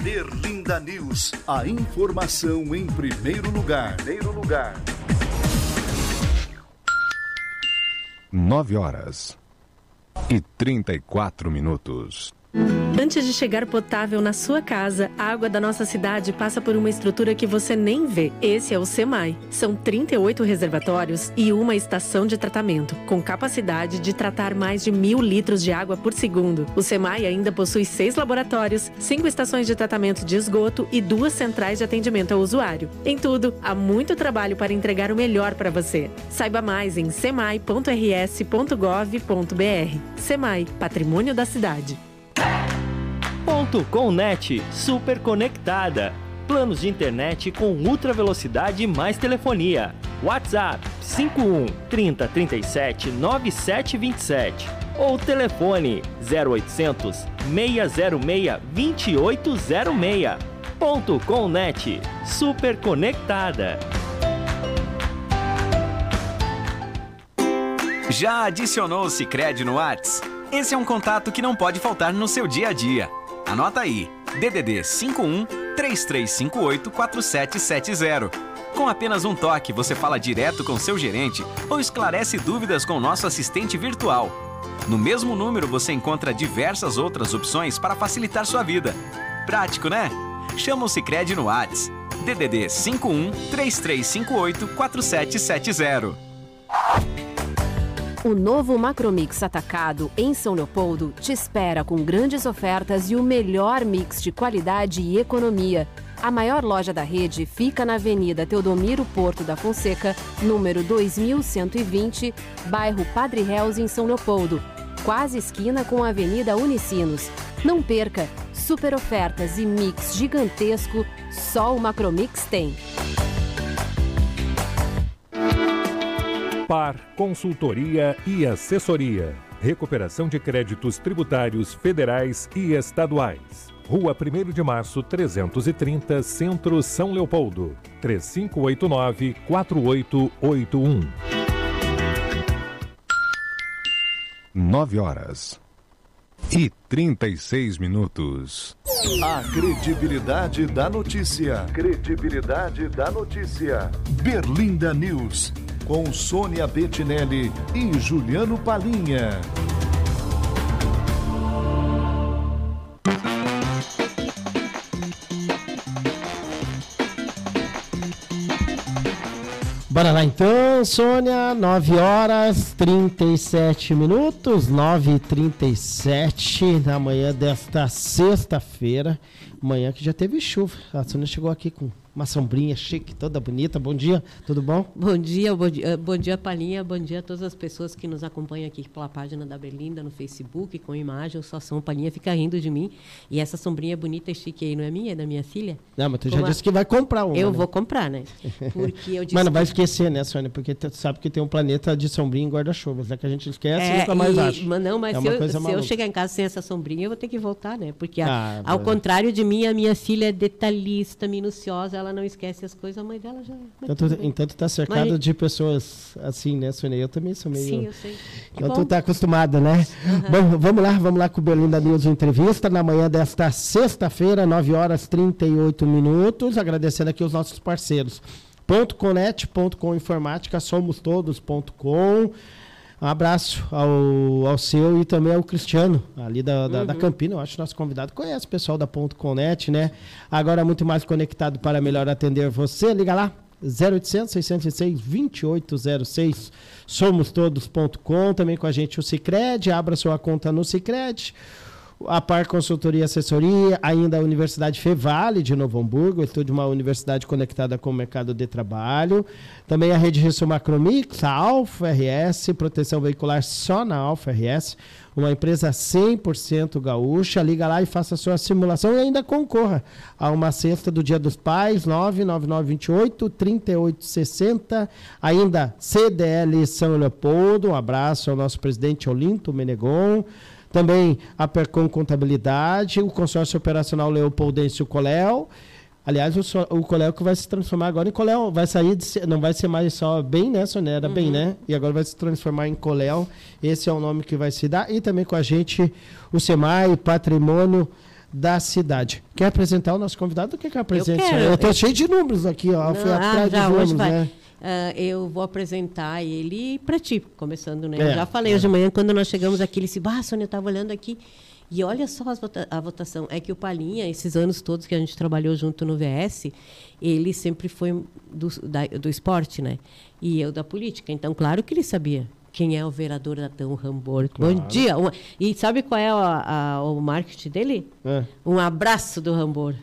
Berlinda News, a informação em primeiro lugar. 9h34. Antes de chegar potável na sua casa, a água da nossa cidade passa por uma estrutura que você nem vê. Esse é o SEMAI. São 38 reservatórios e uma estação de tratamento, com capacidade de tratar mais de 1.000 litros de água por segundo. O SEMAI ainda possui 6 laboratórios, 5 estações de tratamento de esgoto e 2 centrais de atendimento ao usuário. Em tudo, há muito trabalho para entregar o melhor para você. Saiba mais em semai.rs.gov.br. SEMAI, Patrimônio da Cidade. .com.net, super conectada. Planos de internet com ultra velocidade e mais telefonia. WhatsApp 51 30 37 9727 ou telefone 0800 606 2806. .com.net, super conectada. Já adicionou o Sicredi no Whats? Esse é um contato que não pode faltar no seu dia a dia. Anota aí, DDD 51 3358 4770. Com apenas um toque, você fala direto com seu gerente ou esclarece dúvidas com nosso assistente virtual. No mesmo número você encontra diversas outras opções para facilitar sua vida. Prático, né? Chama o Sicredi no Whats, DDD 51 3358 4770. O novo Macromix Atacado em São Leopoldo te espera com grandes ofertas e o melhor mix de qualidade e economia. A maior loja da rede fica na Avenida Teodomiro Porto da Fonseca, número 2120, bairro Padre Reus, em São Leopoldo, quase esquina com a Avenida Unicinos. Não perca! Super ofertas e mix gigantesco, só o Macromix tem. Par Consultoria e Assessoria. Recuperação de créditos tributários federais e estaduais. Rua 1º de Março, 330, Centro, São Leopoldo. 3589-4881. 9h36. A credibilidade da notícia. Berlinda News, com Sônia Bettinelli e Juliano Palinha. Bora lá então, Sônia, 9h37, 9h37 da manhã desta sexta-feira, manhã que já teve chuva. A Sônia chegou aqui com uma sombrinha chique, toda bonita. Bom dia, tudo bom? Bom dia, Palinha, bom dia a todas as pessoas que nos acompanham aqui pela página da Berlinda no Facebook, com imagem, só som. Palinha fica rindo de mim. E essa sombrinha bonita e chique aí não é minha, é da minha filha? Não, mas tu já disse que vai comprar uma. Eu né? Vou comprar, né? Porque eu disse mas não vai esquecer, né, Sônia? Porque tu sabe que tem um planeta de sombrinha em guarda-chuvas, né? Que a gente esquece e nunca mais acha. Não, mas é se eu chegar em casa sem essa sombrinha, eu vou ter que voltar, né? Porque ao contrário de mim, a minha filha é detalhista, minuciosa, ela não esquece as coisas, a mãe dela já... Então tu tá cercado de pessoas assim, né, Sônia? Eu também sou meio... Sim, eu sei. Então tu tá acostumada, né? Bom, vamos lá com o Berlinda News Entrevista, na manhã desta sexta-feira, 9h38. Agradecendo aqui os nossos parceiros. .com.net, .com Informática, SomosTodos.com. Um abraço ao seu e também ao Cristiano, ali da Campina. Eu acho que nosso convidado conhece o pessoal da .com.net, né? Agora muito mais conectado para melhor atender você. Liga lá, 0800 606 2806, somostodos.com. Também com a gente o Sicredi, abra sua conta no Sicredi. A Par Consultoria e Assessoria, ainda a Universidade Fevale de Novo Hamburgo, estude uma universidade conectada com o mercado de trabalho. Também a Rede Risco Macromix, a Alfa RS, proteção veicular só na Alfa RS, uma empresa 100% gaúcha. Liga lá e faça a sua simulação e ainda concorra a uma cesta do Dia dos Pais, 99928-3860. Ainda CDL São Leopoldo, um abraço ao nosso presidente Olinto Menegon. Também a Percom Contabilidade, o consórcio operacional Leopoldense e o Coléu. Aliás, o Coléu que vai se transformar agora em Coléu, vai sair, não vai ser mais só bem, né, Sônia? Era bem, né? E agora vai se transformar em Coléu. Esse é o nome que vai se dar. E também com a gente o SEMAI, Patrimônio da Cidade. Quer apresentar o nosso convidado? O que apresenta? Eu estou cheio de números aqui, ó. Fui atrás de números, né? Eu vou apresentar ele para ti, começando, né? Eu já falei hoje de manhã, quando nós chegamos aqui, ele disse, Sônia, eu estava olhando aqui, e olha só a votação. É que o Palinha, esses anos todos que a gente trabalhou junto no VS, ele sempre foi do esporte, né? E eu da política. Então, claro que ele sabia quem é o vereador Adão Rambor. Claro. Bom dia. E sabe qual é o marketing dele? Um abraço do Rambor.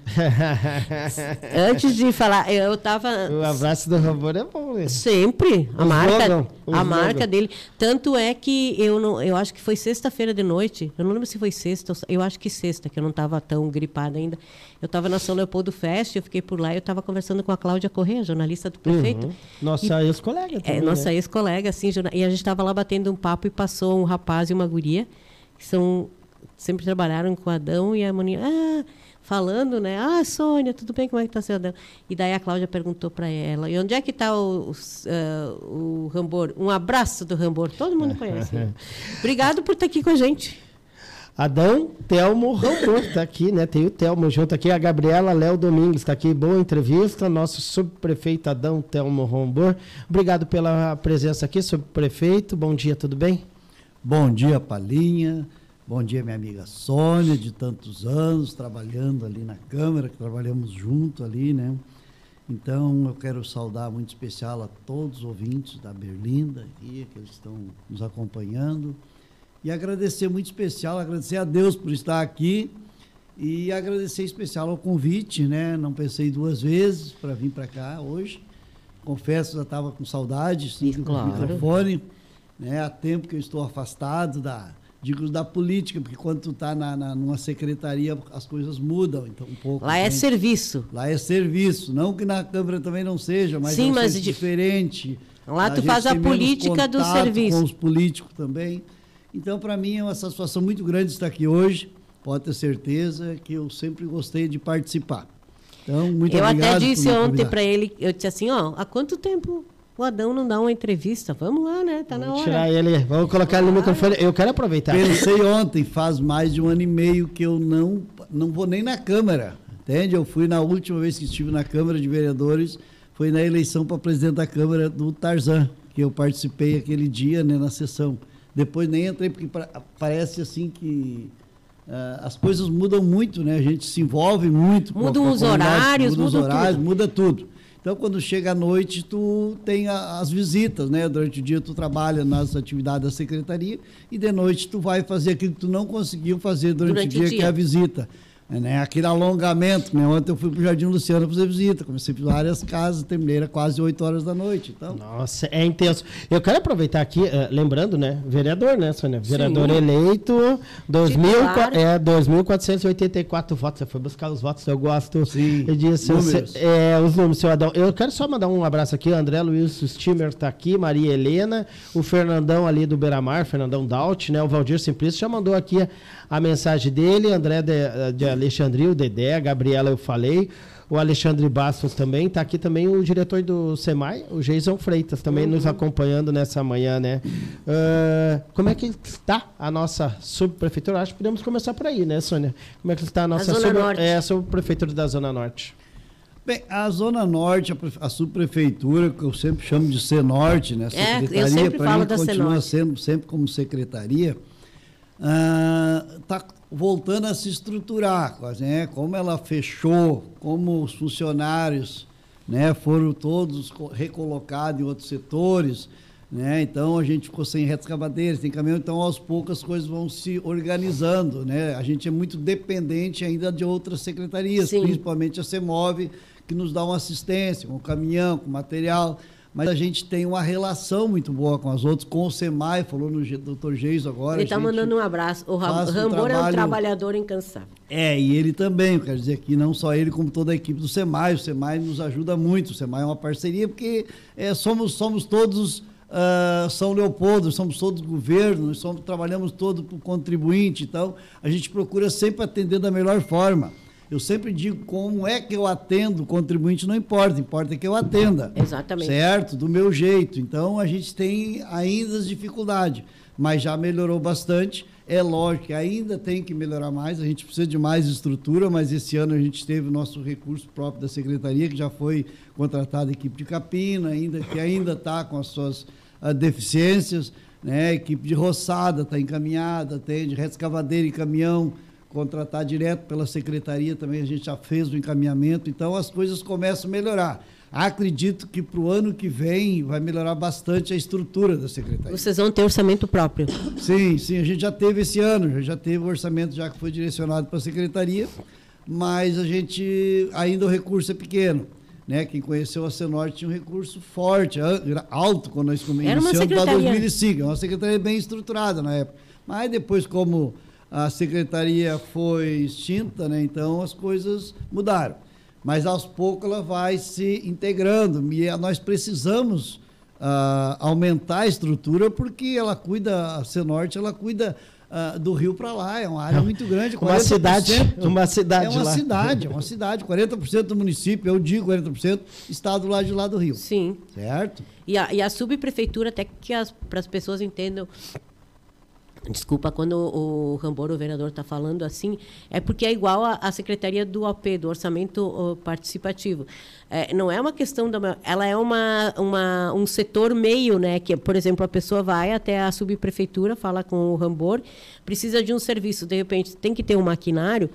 Antes de falar, eu estava... O abraço do Rambor é bom, né? Sempre. A marca dele. Tanto é que eu acho que foi sexta-feira de noite. Eu não lembro se foi sexta. Eu acho que sexta, que eu não estava tão gripada ainda. Eu estava na São Leopoldo Fest, eu fiquei por lá e eu estava conversando com a Cláudia Corrêa, jornalista do prefeito. Nossa ex-colega também, nossa ex-colega, assim, e a gente estava lá batendo um papo e passou um rapaz e uma guria, que sempre trabalharam com o Adão, e a Moninha, falando, né? Sônia, tudo bem? Como é que está seu Adão? E daí a Cláudia perguntou para ela, e onde é que está o Rambor? Um abraço do Rambor, todo mundo conhece. Obrigado por estar aqui com a gente. Adão Telmo Rambor está aqui, né? Tem o Telmo junto aqui, a Gabriela Léo Domingues está aqui. Boa entrevista, nosso subprefeito Adão Telmo Rambor. Obrigado pela presença aqui, subprefeito. Bom dia, tudo bem? Bom dia, Palinha. Bom dia, minha amiga Sônia, de tantos anos, trabalhando ali na Câmara, que trabalhamos junto ali, né? Então, eu quero saudar muito especial a todos os ouvintes da Berlinda aqui, que eles estão nos acompanhando. E agradecer muito especial, agradecer a Deus por estar aqui e agradecer especial ao convite, né? Não pensei duas vezes para vir para cá hoje. Confesso, já estava com saudade, sim, do microfone, né? Há tempo que eu estou afastado da política, porque quando tu está numa secretaria, as coisas mudam então, um pouco. Lá é serviço. Lá é serviço. Não que na Câmara também não seja, mas é um diferente. Lá tu faz a política do serviço. Com os políticos também. Então, para mim, é uma satisfação muito grande estar aqui hoje. Pode ter certeza que eu sempre gostei de participar. Então, muito obrigado. Eu até disse ontem para ele, eu disse assim, há quanto tempo o Adão não dá uma entrevista? Vamos lá, né? Tá na hora. Tirar ele, vamos colocar ele no microfone. Eu quero aproveitar. Pensei ontem, faz mais de 1 ano e meio que eu não vou nem na Câmara, entende? Eu fui na última vez que estive na Câmara de Vereadores, foi na eleição para presidente da Câmara do Tarzan, que eu participei aquele dia, né, na sessão. Depois nem entrei, porque parece assim que as coisas mudam muito, né? A gente se envolve muito. Mudam os horários, muda tudo. Então, quando chega à noite, tu tem as visitas, né? Durante o dia tu trabalha nas atividades da secretaria e de noite tu vai fazer aquilo que tu não conseguiu fazer durante o dia, que é a visita. Né? Aquele alongamento, né? Ontem eu fui para o Jardim Luciano fazer visita, comecei por várias casas, terminei quase 8 horas da noite. Então. Nossa, é intenso. Eu quero aproveitar aqui, lembrando, né? Vereador, né, Sônia? Vereador eleito, 2.484 votos. Você foi buscar os votos, eu gosto disso. Os números, seu Adão. Eu quero só mandar um abraço aqui, André Luiz Stimer está aqui, Maria Helena, o Fernandão ali do Beira-Mar, Fernandão Daut, né? O Valdir Simplício já mandou aqui a mensagem dele, André de Alexandria, o Dedé, a Gabriela eu falei, o Alexandre Bastos também, está aqui também o diretor do SEMAI, o Jason Freitas, também nos acompanhando nessa manhã, né? Como é que está a nossa subprefeitura? Acho que podemos começar por aí, né, Sônia? Como é que está a nossa subprefeitura da Zona Norte? Bem, a Zona Norte, a subprefeitura, que eu sempre chamo de Senorte, né? Eu sempre falo da continua sendo sempre como secretaria, está voltando a se estruturar, né? Como ela fechou, como os funcionários né? Foram todos recolocados em outros setores, né? Então a gente ficou sem retroescavadeiras, sem caminhão, então aos poucos as coisas vão se organizando, né? A gente é muito dependente ainda de outras secretarias, Sim. principalmente a CEMOV, que nos dá uma assistência com caminhão, com material, mas a gente tem uma relação muito boa com as outras, com o SEMAI, falou no Dr. Geiso agora. Ele está mandando um abraço. O Rambor é um trabalhador incansável. E ele também, quero dizer que não só ele, como toda a equipe do SEMAI. O SEMAI nos ajuda muito, o SEMAI é uma parceria, porque somos todos São Leopoldo, somos todos governo, trabalhamos todos para o contribuinte, então a gente procura sempre atender da melhor forma. Eu sempre digo, como é que eu atendo o contribuinte, não importa, importa que eu atenda. Exatamente. Certo? Do meu jeito. Então, a gente tem ainda as dificuldades, mas já melhorou bastante. É lógico que ainda tem que melhorar mais, a gente precisa de mais estrutura, mas esse ano a gente teve o nosso recurso próprio da Secretaria, que já foi contratada a equipe de Capina, que ainda está com as suas deficiências, né? A equipe de roçada está encaminhada, tem de retroescavadeira e caminhão, contratar direto pela secretaria também, a gente já fez o encaminhamento, então as coisas começam a melhorar. Acredito que para o ano que vem vai melhorar bastante a estrutura da secretaria. Vocês vão ter orçamento próprio? Sim, a gente já teve esse ano, já teve o orçamento já que foi direcionado para a secretaria, mas a gente, ainda o recurso é pequeno, né? Quem conheceu a Cianorte tinha um recurso forte, alto, quando nós iniciamos para 2005, é uma secretaria bem estruturada na época, mas depois como a secretaria foi extinta, né? Então as coisas mudaram. Mas aos poucos ela vai se integrando. E nós precisamos aumentar a estrutura, porque ela cuida, a Cianorte, ela cuida do rio para lá, é uma área muito grande. Uma cidade é uma lá. cidade, 40% do município, eu digo 40%, está do lado de lá do rio. Sim. Certo? E a subprefeitura, até que para as pessoas entendam. Desculpa, quando o Rambor, o vereador, está falando assim, é porque é igual a Secretaria do OP, do Orçamento Participativo. Não é uma questão ela é um setor meio, né? Que, por exemplo, a pessoa vai até a subprefeitura, fala com o Rambor, precisa de um serviço, de repente tem que ter um maquinário,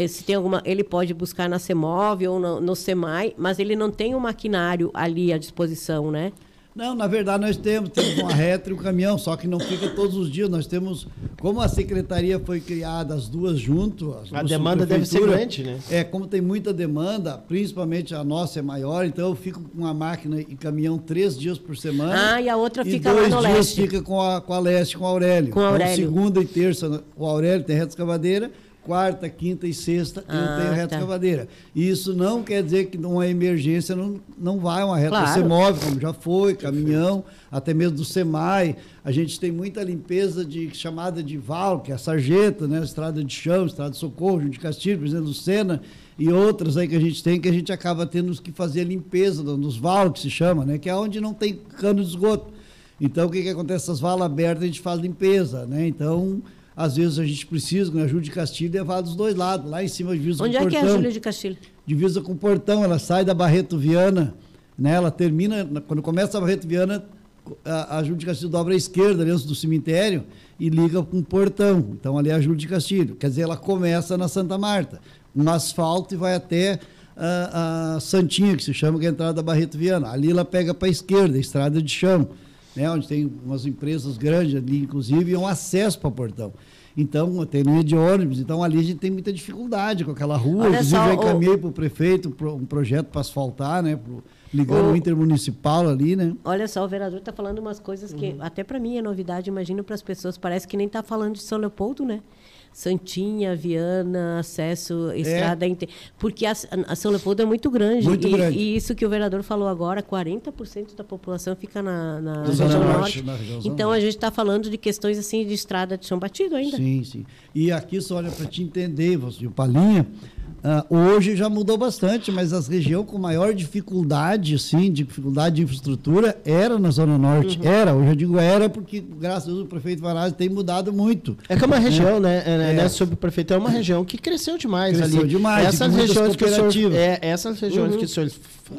se tem ele pode buscar na CEMOV ou no SEMAI, mas ele não tem um maquinário ali à disposição, né? Não, na verdade nós temos uma reta e um caminhão, só que não fica todos os dias. Nós temos, como a secretaria foi criada as duas juntas... A demanda deve ser grande, né? Como tem muita demanda, principalmente a nossa é maior, então eu fico com a máquina e caminhão 3 dias por semana. E a outra fica lá no leste. 2 dias fica com a leste, com o Aurélio. Então, segunda e terça, o Aurélio tem retroescavadeira. Quarta, quinta e sexta eu tenho retroescavadeira. Isso não quer dizer que numa emergência não vai uma reta. Claro. Você move, como já foi, caminhão, até mesmo do SEMAI. A gente tem muita limpeza chamada de VAL, que é a sarjeta, né? Estrada de chão, estrada de socorro, Júlio de Castilho, presidente Lucena, e outras aí que a gente acaba tendo que fazer a limpeza dos VAL, que se chama, né? Que é onde não tem cano de esgoto. Então, o que acontece? Essas valas abertas a gente faz limpeza, né? Então... Às vezes a gente precisa, na Júlio de Castilho, levar dos dois lados, lá em cima, divisa com o portão. Onde é que é a Júlio de Castilho? Divisa com o portão, ela sai da Barreto Viana, né? Ela termina, quando começa a Barreto Viana, a Júlio de Castilho dobra à esquerda, dentro do cemitério, e liga com o portão. Então, ali é a Júlio de Castilho. Quer dizer, ela começa na Santa Marta, no asfalto, e vai até a Santinha, que se chama, que é a entrada da Barreto Viana. Ali ela pega para a esquerda, a estrada de chão, né, onde tem umas empresas grandes ali, inclusive, e um acesso para o portão. Então, tem linha de ônibus, então ali a gente tem muita dificuldade com aquela rua. Olha, inclusive, já encaminhei para o prefeito um projeto para asfaltar, né, ligando o intermunicipal ali, né? Olha só, o vereador está falando umas coisas que até para mim é novidade, imagino para as pessoas, parece que nem está falando de São Leopoldo, né? Santinha, Viana, acesso, estrada... Porque a São Leopoldo é muito grande. Muito grande. E isso que o vereador falou agora, 40% da população fica na região norte. Então, a gente está falando de questões assim de estrada de chão batido ainda. Sim, sim. E aqui, só olha para te entender, você, o Palinha, hoje já mudou bastante, mas as regiões com maior dificuldade, sim, dificuldade de infraestrutura, era na Zona Norte. Hoje eu digo era porque, graças a Deus, o prefeito Varazzi tem mudado muito. É que é uma região, né, sobre o prefeito, é uma região que cresceu demais. Essas regiões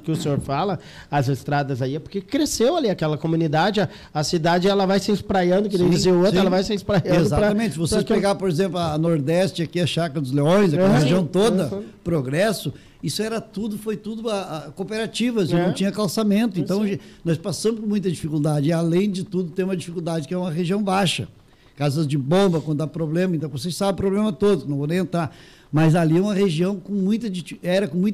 que o senhor fala, as estradas aí, é porque cresceu ali aquela comunidade, a cidade ela vai se espraiando, que nem dizia o outro, ela vai se espraiando. Exatamente. Se você pegar, por exemplo, a Nordeste, aqui a Chácara dos Leões, aquela região toda, Progresso, isso era tudo, foi tudo cooperativas, não tinha calçamento. Então, nós passamos por muita dificuldade. E, além de tudo, tem uma dificuldade que é uma região baixa. Casas de bomba, quando dá problema, então vocês sabem o problema todo, não vou nem entrar. Mas ali é uma região com muita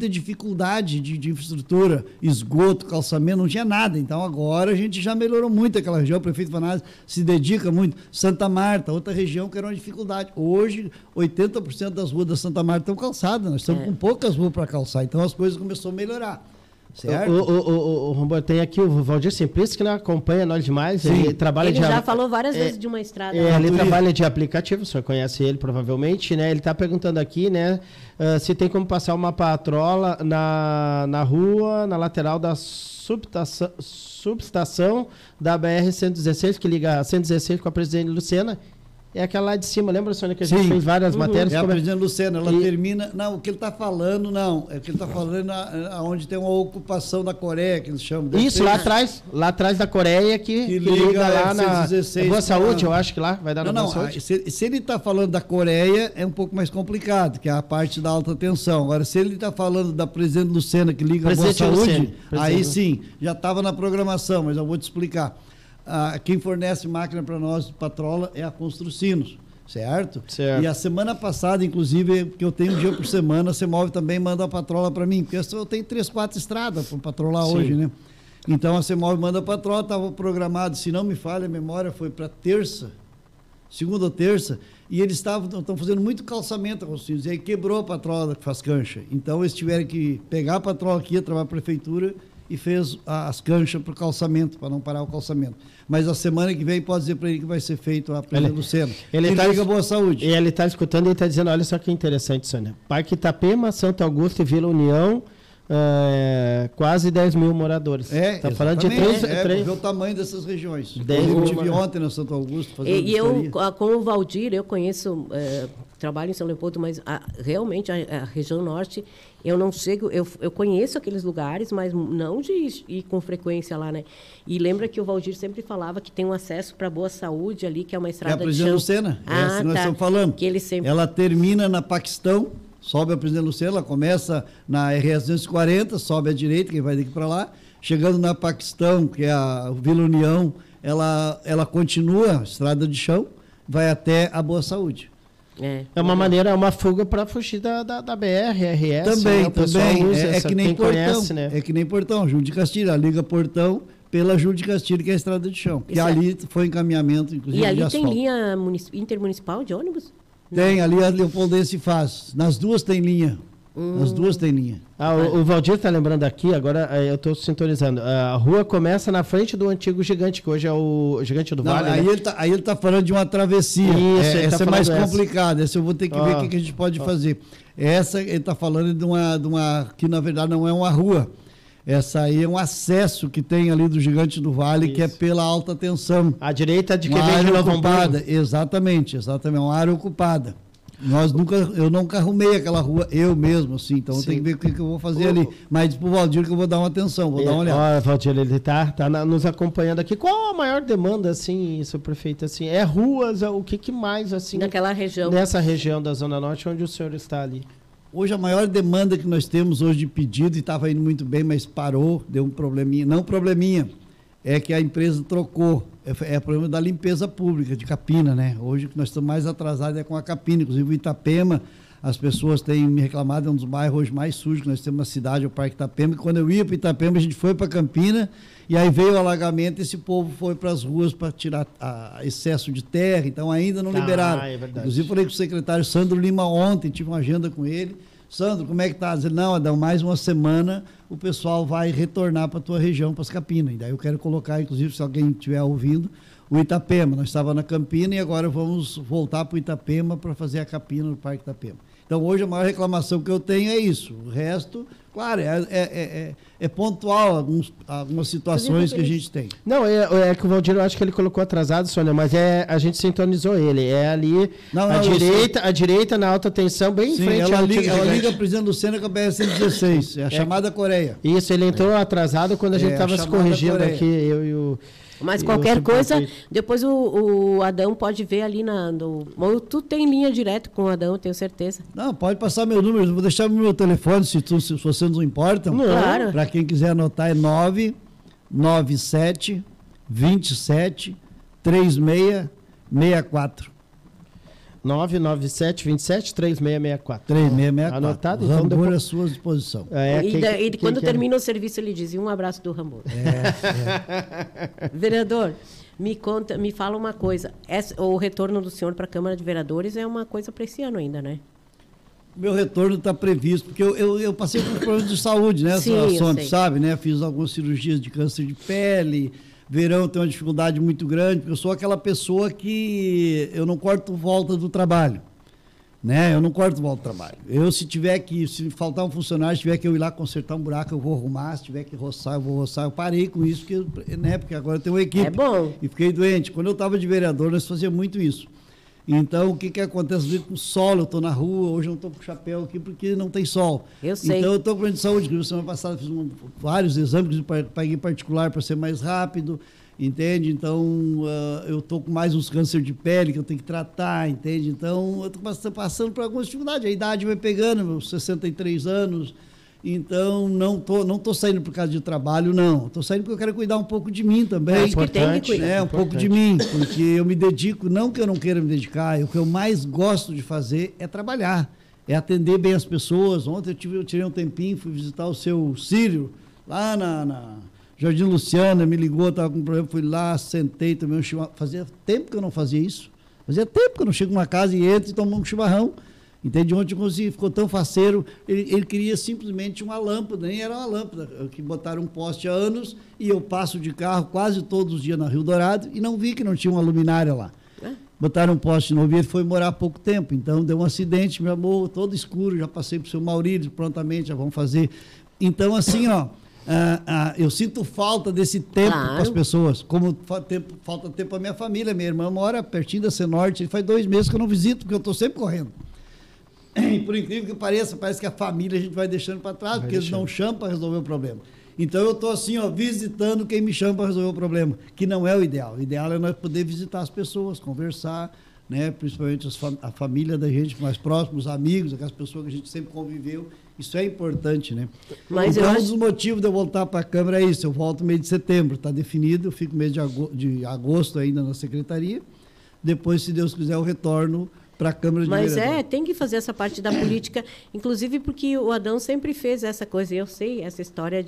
dificuldade de infraestrutura, esgoto, calçamento, não tinha nada. Então agora a gente já melhorou muito aquela região, o prefeito Vanazzi se dedica muito. Santa Marta, outra região que era uma dificuldade. Hoje, 80% das ruas da Santa Marta estão calçadas, nós estamos com poucas ruas para calçar, então as coisas começaram a melhorar. Certo? O Rombo, tem aqui o Valdir Simplício, que não acompanha nós demais. Ele trabalha ele já falou várias vezes de uma estrada. Ele trabalha de aplicativo, o senhor conhece ele provavelmente, né? Ele está perguntando aqui, né, se tem como passar uma patrola na rua, na lateral da subestação da BR-116, que liga a 116 com a Presidente Lucena. É aquela lá de cima, lembra, Sônia, que a gente fez várias matérias? É a Presidente Lucena, ela termina... Não, o que ele está falando, é o que ele está falando onde tem uma ocupação da Coreia, que eles chamam. Isso, lá atrás da Coreia, que liga lá na Boa Saúde, eu acho que lá vai dar na Boa Saúde. Se ele está falando da Coreia, é um pouco mais complicado, que é a parte da alta tensão. Agora, se ele está falando da Presidente Lucena, que liga a Boa Saúde, aí sim, já estava na programação, mas eu vou te explicar. Quem fornece máquina para nós, patrola, é a Construcinos, certo? E a semana passada, inclusive, que eu tenho um dia por semana, a CEMOV também manda a patrola para mim, porque eu tenho 3, 4 estradas para patrolar hoje, né? Então a CEMOV manda a patrola, estava programado, se não me falha a memória, foi para segunda ou terça, e eles estão fazendo muito calçamento a Construcinos, e aí quebrou a patrola que faz cancha. Então eles tiveram que pegar a patrola aqui, trabalhar a prefeitura, e fez as canchas para o calçamento, para não parar o calçamento. Mas a semana que vem pode dizer para ele que vai ser feito a Presidente Lucena. Ele liga Boa Saúde. E ele está escutando e está dizendo, olha só que interessante, Sônia. Parque Itapema, Santo Augusto e Vila União, quase 10 mil moradores. Está falando de ver o tamanho dessas regiões. Eu estive ontem no Santo Augusto fazendo eu, com o Valdir, eu conheço, trabalho em São Leopoldo, mas realmente a região norte, eu não chego, eu conheço aqueles lugares, mas não de ir com frequência lá, né? E lembra que o Valdir sempre falava que tem um acesso para Boa Saúde ali, que é uma estrada de chão. É a Presidente Lucena, essa que nós estamos falando. Que ele sempre... Ela termina na Paquistão, sobe a Presidente Lucena, ela começa na RS 240, sobe à direita, quem vai daqui para lá, chegando na Paquistão, que é a Vila União, ela continua a estrada de chão, vai até a Boa Saúde. É uma maneira, é uma fuga para fugir da BR, RS. Também. É que nem Portão. Conhece, né? É que nem Portão, Júlio de Castilho. A liga Portão pela Júlio de Castilho, que é a estrada de chão. E ali foi encaminhamento, inclusive, de asfalto. E ali tem linha intermunicipal de ônibus? Tem, ali a Leopoldense faz. Nas duas tem linha. As duas tem linha. O Valdir está lembrando aqui, agora eu estou sintonizando. A rua começa na frente do antigo Gigante, que hoje é o Gigante do Vale. Aí ele está falando de uma travessia. Isso, essa é mais complicada. Essa eu vou ter que ver o que a gente pode fazer. Essa ele está falando de uma que na verdade não é uma rua. Essa aí é um acesso que tem ali do Gigante do Vale, que é pela alta tensão. À direita de quem vem de Novo Hamburgo. Exatamente, uma área ocupada. Eu nunca arrumei aquela rua, eu mesmo, assim, então eu tenho que ver o que eu vou fazer ali. Mas pro Valdir que eu vou dar uma atenção, dar uma olhada. Olha, Valdir, ele tá nos acompanhando aqui. Qual a maior demanda, assim, seu prefeito, assim? É ruas, o que mais, assim? Naquela região. Nessa região da Zona Norte, onde o senhor está ali. Hoje a maior demanda que nós temos hoje de pedido, e estava indo muito bem, mas parou, deu um probleminha. Não probleminha, é que a empresa trocou. É o problema da limpeza pública de Capina, né? Hoje o que nós estamos mais atrasados é com a Capina, inclusive o Itapema, as pessoas têm me reclamado, é um dos bairros hoje mais sujos que nós temos na cidade, é o Parque Itapema, e quando eu ia para o Itapema, a gente foi para Campina, e aí veio o alagamento, e esse povo foi para as ruas para tirar excesso de terra, então ainda não liberaram. É verdade. Inclusive falei com o secretário Sandro Lima ontem, tive uma agenda com ele. Sandro, como é que está? Não, Adão, mais uma semana o pessoal vai retornar para a tua região, para as Campinas. E daí eu quero colocar, inclusive, se alguém estiver ouvindo, o Itapema. Nós estávamos na Campina e agora vamos voltar para o Itapema para fazer a Capina no Parque Itapema. Então, hoje, a maior reclamação que eu tenho é isso. O resto, claro, é pontual algumas situações que a gente tem. Não, é que o Valdir, eu acho que ele colocou atrasado, Sônia, mas a gente sintonizou ele. É ali, à direita, na alta tensão, bem em frente ao antigo Gigante. Ela liga a Presidente Lucena com a BR-116, é a chamada Coreia. Isso, ele entrou atrasado quando a gente estava se corrigindo aqui, eu e o... Mas qualquer coisa, depois o Adão pode ver ali ou tu tem linha direto com o Adão, tenho certeza. Não, pode passar meu número, vou deixar meu telefone, se vocês não importam. Claro. Para quem quiser anotar, é 997 27 3664. 997 27 3664. 3664. Anotado, então. Rambor à sua disposição. E quando termina o serviço, ele dizia um abraço do Rambor. Vereador, me fala uma coisa. O retorno do senhor para a Câmara de Vereadores é uma coisa para esse ano ainda, né? Meu retorno está previsto, porque eu passei por problemas de saúde, né? Sim, a Sônia sabe, né? Fiz algumas cirurgias de câncer de pele. Verão tem uma dificuldade muito grande, porque eu sou aquela pessoa que eu não corto volta do trabalho, né? Eu não corto volta do trabalho. Se faltar um funcionário, se tiver que eu ir lá consertar um buraco, eu vou arrumar, se tiver que roçar, eu vou roçar. Eu parei com isso, porque agora eu tenho uma equipe. É bom. E fiquei doente. Quando eu estava de vereador, nós fazíamos muito isso. Então, o que acontece? Às vezes com sol, eu estou na rua, hoje eu não estou com chapéu aqui porque não tem sol. Eu sei. Então, eu estou com problema de saúde. Semana passada fiz vários exames, paguei particular para ser mais rápido, entende? Então, eu estou com mais uns câncer de pele que eu tenho que tratar, entende? Então, eu estou passando por algumas dificuldades. A idade vai pegando, meus 63 anos. Então, não tô saindo por causa de trabalho, não. Estou saindo porque eu quero cuidar um pouco de mim também. Acho que tem que cuidar. Um pouco de mim, porque eu me dedico, não que eu não queira me dedicar, o que eu mais gosto de fazer é trabalhar, é atender bem as pessoas. Ontem eu tirei um tempinho, fui visitar o seu Círio, lá na Jardim Luciana, me ligou, estava com um problema, fui lá, sentei, tomei um chimarrão. Fazia tempo que eu não fazia isso. Fazia tempo que eu não chego numa casa e entro e tomo um chimarrão. Entende? Ontem ficou tão faceiro, ele queria simplesmente uma lâmpada, nem era uma lâmpada, que botaram um poste há anos, e eu passo de carro quase todos os dias na Rio Dourado e não vi que não tinha uma luminária lá. Botaram um poste novo e ele foi morar há pouco tempo, então deu um acidente, meu amor, todo escuro, já passei para o seu Maurílio, prontamente já vão fazer. Então, assim, eu sinto falta desse tempo para as pessoas, como falta tempo para minha família. Minha irmã mora pertinho da Cianorte, faz 2 meses que eu não visito, porque eu estou sempre correndo. Por incrível que pareça, parece que a família a gente vai deixando para trás, porque eles não chamam para resolver o problema. Então eu estou assim, visitando quem me chama para resolver o problema, que não é o ideal. O ideal é nós poder visitar as pessoas, conversar, né? Principalmente a família da gente mais próxima, os amigos, aquelas pessoas que a gente sempre conviveu. Isso é importante, né? Mas então, um dos motivos de eu voltar para a Câmara é isso. Eu volto no mês de setembro, está definido, eu fico no mês de agosto ainda na Secretaria. Depois, se Deus quiser, eu retorno para a Câmara de Vereadores. Mas tem que fazer essa parte da política, inclusive porque o Adão sempre fez essa coisa, eu sei, essa história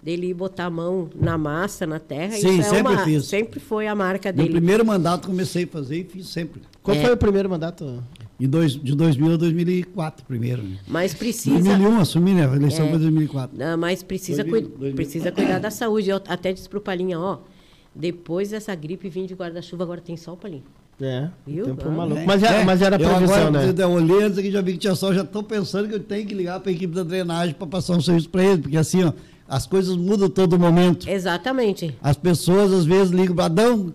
dele botar a mão na massa, na terra. Sim, isso fiz. Sempre foi a marca dele. No primeiro mandato comecei a fazer e fiz sempre. Qual foi o primeiro mandato? De 2000 a 2004, primeiro. Né? Mas precisa... 2001, assumi, né? A eleição foi 2004. Mas precisa cuidar da saúde. Eu até disse para o Palinha, depois dessa gripe vim de guarda-chuva, agora tem sol, Palinha. Viu? Tempo maluco. Mas era previsão, né? Eu olhei antes aqui, já vi que tinha sol, já estou pensando que eu tenho que ligar para a equipe da drenagem para passar um serviço para eles, porque assim, as coisas mudam todo momento. Exatamente. As pessoas às vezes ligam para Adão,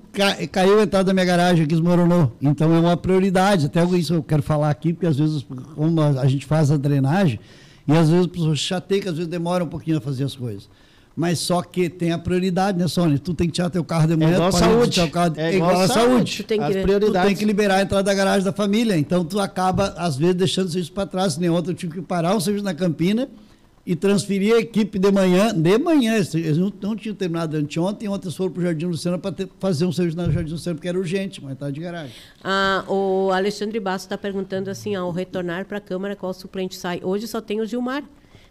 caiu a entrada da minha garagem aqui, desmoronou. Então é uma prioridade, até isso eu quero falar aqui, porque às vezes, como a gente faz a drenagem, e às vezes as pessoas chateiam, que às vezes demora um pouquinho a fazer as coisas. Mas só que tem a prioridade, né, Sônia? Tu tem que tirar teu carro de manhã, igual a saúde. É igual a saúde. Tu tem que liberar a entrada da garagem da família. Então, tu acaba, às vezes, deixando o serviço para trás. Nem ontem eu tive que parar um serviço na Campina e transferir a equipe de manhã. Eles não tinham terminado anteontem. Ontem eles foram para o Jardim Luciana para fazer um serviço no Jardim Luciana, porque era urgente, uma entrada de garagem. O Alexandre Basso está perguntando assim, ao retornar para a Câmara, qual suplente sai? Hoje só tem o Gilmar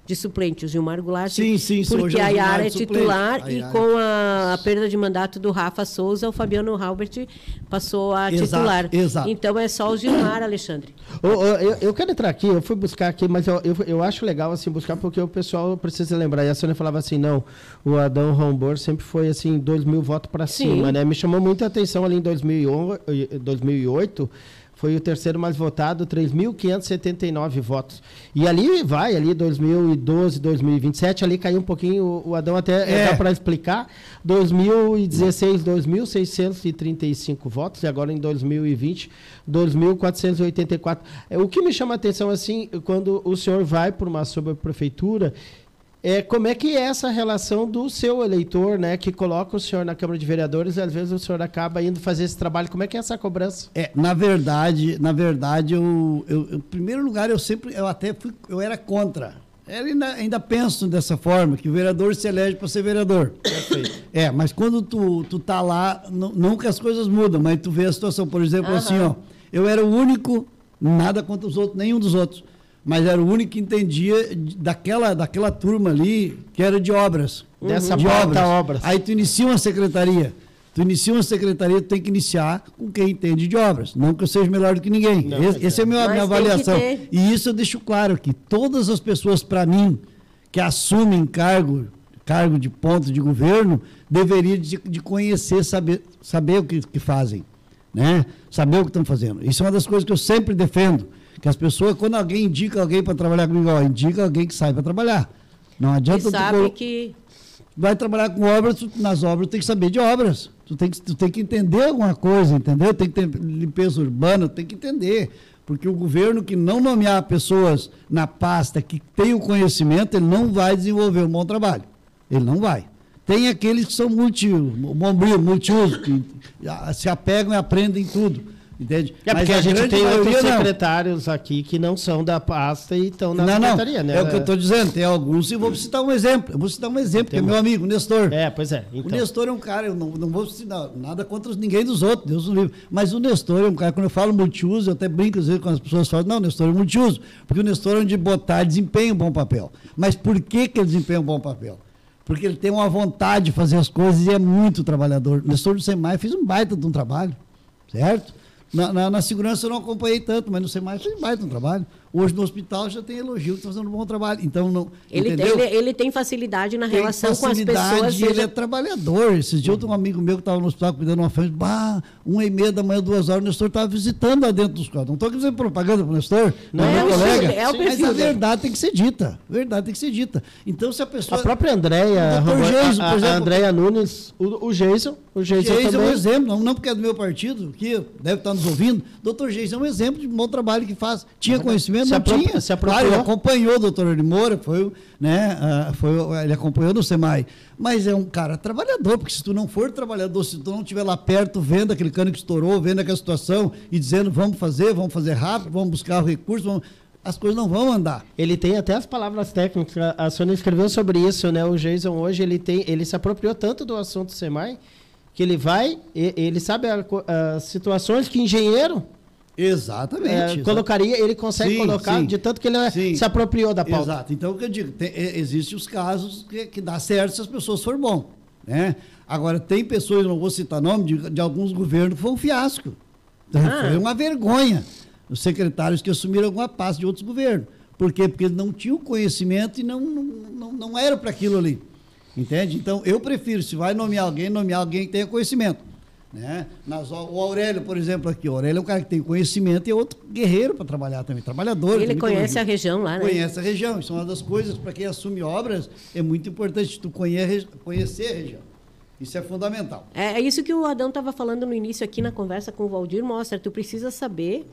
de suplente, o Gilmar Goulart, sim, porque a Yara é titular e com a perda de mandato do Rafa Souza, o Fabiano Halbert passou a titular. Exato. Então é só o Gilmar, Alexandre. Eu quero entrar aqui, eu fui buscar aqui, mas eu acho legal assim buscar, porque o pessoal precisa lembrar. E a Sônia falava assim, não, o Adão Rambor sempre foi assim, 2.000 votos para cima, né? Me chamou muita atenção ali em 2008, foi o terceiro mais votado, 3.579 votos. E ali 2012, 2027, ali caiu um pouquinho, o Adão até dá para explicar, 2016, 2.635 votos, e agora em 2020, 2.484. O que me chama a atenção, assim, quando o senhor vai para uma subprefeitura, Como é que é essa relação do seu eleitor, né, que coloca o senhor na Câmara de Vereadores e às vezes o senhor acaba indo fazer esse trabalho? Como é que é essa cobrança? Na verdade, eu em primeiro lugar, eu era contra. Eu ainda penso dessa forma, que o vereador se elege para ser vereador. Perfeito. Mas quando tu tá lá, não que as coisas mudam, mas tu vê a situação, por exemplo, assim, eu era o único, nada contra os outros, nenhum dos outros, mas era o único que entendia daquela turma ali, que era de obras. Dessa de obras. Aí tu inicia uma secretaria. Tu tem que iniciar com quem entende de obras. Não que eu seja melhor do que ninguém. Essa é a minha avaliação. E isso eu deixo claro que todas as pessoas, para mim, que assumem cargo de ponto de governo, deveriam de conhecer, saber o que fazem. Né? Saber o que estão fazendo. Isso é uma das coisas que eu sempre defendo. Que as pessoas, quando alguém indica alguém para trabalhar comigo, indica alguém que sai para trabalhar. Não adianta... Vai trabalhar com obras, nas obras tu tem que saber de obras. Tu tem que entender alguma coisa, entendeu? Tem que ter limpeza urbana, tem que entender. Porque o governo que não nomear pessoas na pasta que tem o conhecimento, ele não vai desenvolver um bom trabalho. Ele não vai. Tem aqueles que são multiuso, que se apegam e aprendem tudo. Entende? Porque a gente tem outros secretários aqui que não são da pasta e estão na secretaria, né? É o que eu estou dizendo, tem alguns, e vou citar um exemplo. Que é meu amigo, o Nestor. Pois é. Então. O Nestor é um cara, eu não vou citar nada contra ninguém dos outros, Deus o livre. Mas o Nestor é um cara, quando eu falo multiuso, eu até brinco às vezes quando as pessoas falam, não, o Nestor é multiuso, porque o Nestor é onde botar, desempenha um bom papel. Mas por que ele desempenha um bom papel? Porque ele tem uma vontade de fazer as coisas e é muito trabalhador. O Nestor do SEMAI fez um baita de um trabalho, certo? Na segurança eu não acompanhei tanto, mas no SEMAI fez um baita de um trabalho. Hoje no hospital já tem elogio que está fazendo um bom trabalho. Então, não, ele tem facilidade na relação com as pessoas. Ele é trabalhador. Esses dias um amigo meu que estava no hospital cuidando de uma família, 1h30 da manhã, 2 horas, o Nestor estava visitando lá dentro dos quadros. Não estou aqui fazendo propaganda para o Nestor, não é o colega. Mas a verdade tem que ser dita. Então, se a pessoa... A própria Andréia, a Andréia Nunes, o Geison também. É um exemplo, não porque é do meu partido, que deve estar nos ouvindo. Doutor Geison é um exemplo de bom trabalho que faz. Tinha conhecimento? Não tinha. Claro, ele acompanhou o doutor Ari Moura, ele acompanhou no SEMAI, mas é um cara trabalhador, porque se tu não for trabalhador, se tu não estiver lá perto, vendo aquele cano que estourou, vendo aquela situação e dizendo vamos fazer rápido, vamos buscar recursos, as coisas não vão andar. Ele tem até as palavras técnicas, a Sônia escreveu sobre isso, né? O Geison hoje, ele se apropriou tanto do assunto SEMAI, que ele sabe as situações que engenheiro... Exatamente. Colocaria, ele consegue colocar, de tanto que ele se apropriou da pauta. Exato. Então, o que eu digo, existem os casos que dá certo se as pessoas forem bom. Né? Agora, tem pessoas, não vou citar nome, de alguns governos que foi um fiasco. Foi uma vergonha. Os secretários que assumiram alguma pasta de outros governos. Por quê? Porque eles não tinham conhecimento e não era para aquilo ali. Entende? Então, eu prefiro, se vai nomear alguém que tenha conhecimento. Né? O Aurélio, por exemplo, aqui. O Aurélio é um cara que tem conhecimento e é outro guerreiro para trabalhar também, trabalhador. Ele conhece a região lá, né? Conhece a região. Isso é uma das coisas, para quem assume obras, é muito importante tu conhecer a região. Isso é fundamental. É isso que o Adão estava falando no início aqui na conversa com o Valdir, mostra, tu precisa saber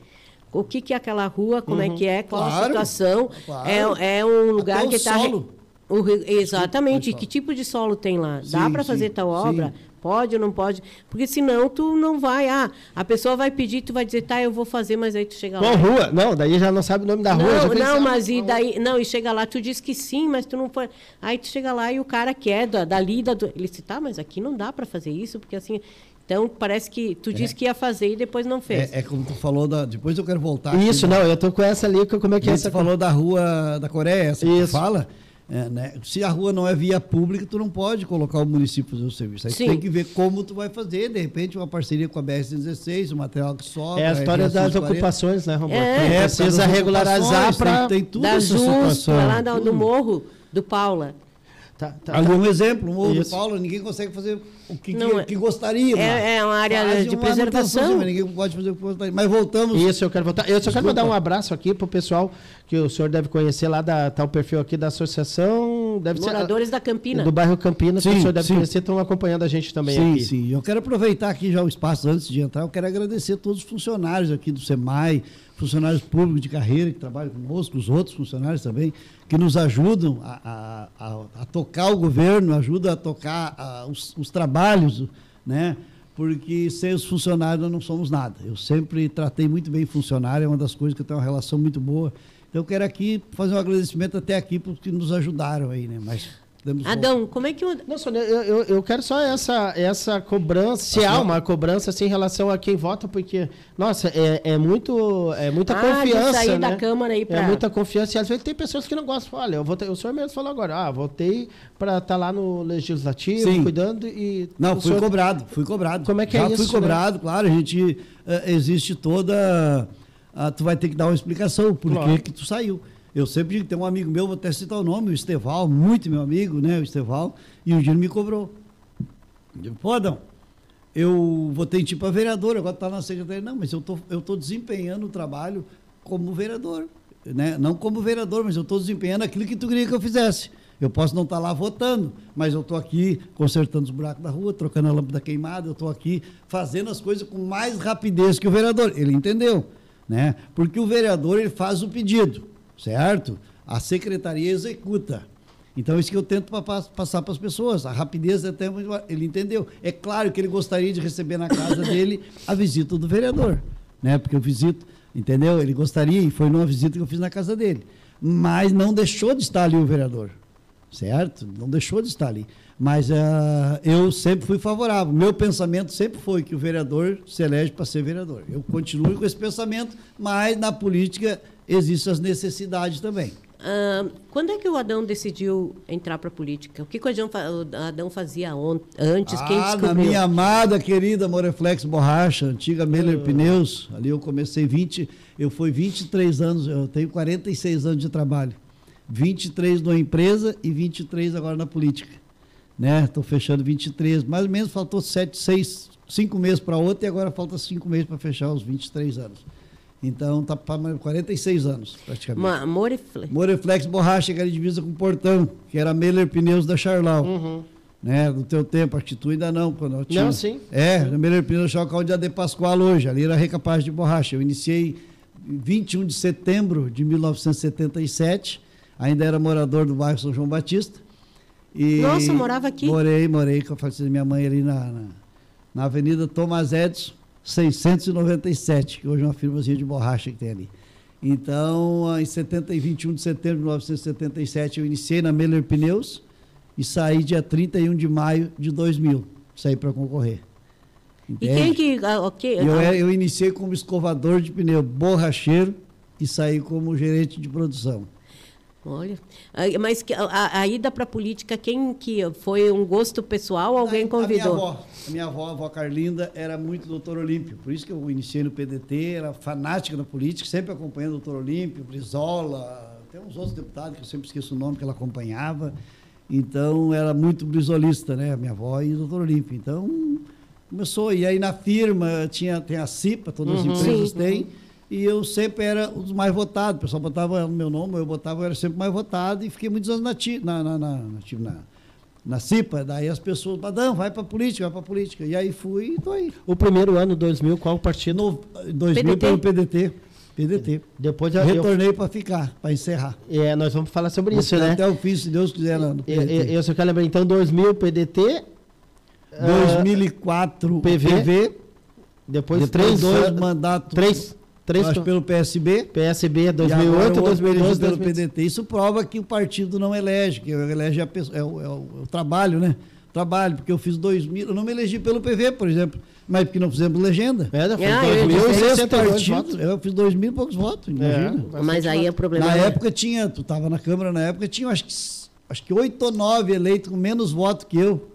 o que é aquela rua, como é que é, qual a situação. Claro. É um lugar até que está... Exatamente, que tipo de solo tem lá? Dá para fazer tal obra? Pode ou não pode? Porque senão tu não vai. A pessoa vai pedir, tu vai dizer, eu vou fazer, mas aí tu chega lá. Qual rua? Não, daí já não sabe o nome da rua. E chega lá, tu diz que sim, mas tu não foi. Aí tu chega lá e o cara quer dali, ele disse, mas aqui não dá para fazer isso, porque assim. Então, parece que tu disse que ia fazer e depois não fez. Como tu falou, depois eu quero voltar. Isso, aqui, eu tô com essa ali, como é que é? Você falou da rua da Coreia, essa que tu fala. Né? Se a rua não é via pública, tu não pode colocar o município fazer o serviço. Aí tu tem que ver como tu vai fazer, de repente, uma parceria com a BR-116, o material que sobra. É a história das ocupações, né, Roberto? Precisa regularizar para dar justo, lá do morro do Paula. Ali um exemplo, o morro do Paula, ninguém consegue fazer o que gostaria. É uma área de preservação. Ninguém pode fazer o que gostaria. Mas voltamos. Isso, eu quero voltar. Eu só quero mandar um abraço aqui para o pessoal que o senhor deve conhecer lá, tá o perfil aqui da associação. Moradores da Campina. Do bairro Campinas, que o senhor deve conhecer, estão acompanhando a gente também aqui. Sim. Eu quero aproveitar aqui já o espaço antes de entrar, eu quero agradecer todos os funcionários aqui do SEMAI, funcionários públicos de carreira que trabalham conosco, os outros funcionários também, que nos ajudam a tocar o governo, ajudam a tocar os trabalhos, né? Porque sem os funcionários nós não somos nada. Eu sempre tratei muito bem funcionário, é uma das coisas que eu tenho uma relação muito boa. Então eu quero aqui fazer um agradecimento até aqui porque nos ajudaram aí, né? Mas Adão, como é que... Não, Sônia, eu quero só essa cobrança, se há uma cobrança assim, em relação a quem vota, porque, nossa, é muita confiança, de sair né? da Câmara aí para... É muita confiança, e às vezes tem pessoas que não gostam. Olha, o senhor mesmo falou agora, votei para estar lá no Legislativo, sim, cuidando e... Não, fui cobrado. Como é que é isso? Fui cobrado, né? Claro, a gente, existe toda... tu vai ter que dar uma explicação, por que tu saiu. Eu sempre digo, tem um amigo meu, vou até citar o nome, o Esteval, muito meu amigo, né, o Esteval, e um dia ele me cobrou. Eu digo, pô, Adão, eu votei em ti para vereador, agora está na secretaria. Não, mas eu tô desempenhando o trabalho como vereador, né? Não como vereador, mas eu estou desempenhando aquilo que tu queria que eu fizesse. Eu posso não estar lá votando, mas eu estou aqui consertando os buracos da rua, trocando a lâmpada queimada, eu estou aqui fazendo as coisas com mais rapidez que o vereador. Ele entendeu, né? Porque o vereador, ele faz o pedido, certo? A secretaria executa. Então, isso que eu tento passar para as pessoas. A rapidez até ele entendeu. É claro que ele gostaria de receber na casa dele a visita do vereador, né? Porque eu visito, entendeu? Ele gostaria, e foi numa visita que eu fiz na casa dele. Mas não deixou de estar ali o vereador, certo? Não deixou de estar ali. Mas eu sempre fui favorável. Meu pensamento sempre foi que o vereador se elege para ser vereador. Eu continuo com esse pensamento, mas na política existem as necessidades também. Quando é que o Adão decidiu entrar para a política? O que o Adão fazia antes? Quem descobriu? Na minha amada, querida Moreflex Borracha, antiga Miller Pneus. Ali eu comecei eu fui 23 anos, eu tenho 46 anos de trabalho. 23 na empresa e 23 agora na política. Estou fechando 23, mais ou menos faltou 5 meses para outra e agora falta 5 meses para fechar os 23 anos. Então, está para 46 anos, praticamente. Moreflex Borracha, que era divisa com o Portão, que era a Miller Pneus da Charlau. Uhum. No teu tempo, acho que tu ainda não. Quando eu tinha... Não, sim. A Miller Pneus da Charlau, onde é de Pascoal hoje, ali era recapaz de borracha. Eu iniciei em 21 de setembro de 1977, ainda era morador do bairro São João Batista. Nossa, morava aqui? Morei com a falecida minha mãe ali na Avenida Thomas Edison, 697, que hoje é uma firmazinha de borracha que tem ali. Então, em 21 de setembro de 1977, eu iniciei na Miller Pneus e saí dia 31 de maio de 2000, saí para concorrer. Entende? E quem que... Eu iniciei como escovador de pneu, borracheiro, e saí como gerente de produção. Olha, mas a ida para a política, quem que foi um gosto pessoal ou alguém convidou? A minha avó, a avó Carlinda, era muito doutor Olímpio, por isso que eu iniciei no PDT, era fanática na política, sempre acompanhando o doutor Olímpio, Brizola, até uns outros deputados que eu sempre esqueço o nome que ela acompanhava, então era muito brizolista, né, a minha avó e o doutor Olímpio, então começou, e aí na firma tem a CIPA, todas as empresas têm, e eu sempre era um dos mais votados. O pessoal botava no meu nome, eu era sempre mais votado e fiquei muitos anos na CIPA. Daí as pessoas, Adão, vai para política. E aí fui e estou aí. O primeiro ano, 2000, qual partido? 2000 pelo PDT. Depois retornei para ficar, para encerrar. Nós vamos falar sobre isso, né? Até o fim, se Deus quiser. Eu só quero lembrar, então, 2000 PDT. 2004 PV. Depois 3 mandatos. Acho pelo PSB. PSB 2008, 2012 pelo PDT. Isso prova que o partido não elege, que elege o trabalho, né? Trabalho, porque eu fiz 2000, eu não me elegi pelo PV, por exemplo, mas porque não fizemos legenda. Eu fiz 2.000 e poucos votos, imagina. Mas aí é o problema. Na época tu estava na Câmara, na época tinha acho que 8 ou 9 eleitos com menos votos que eu.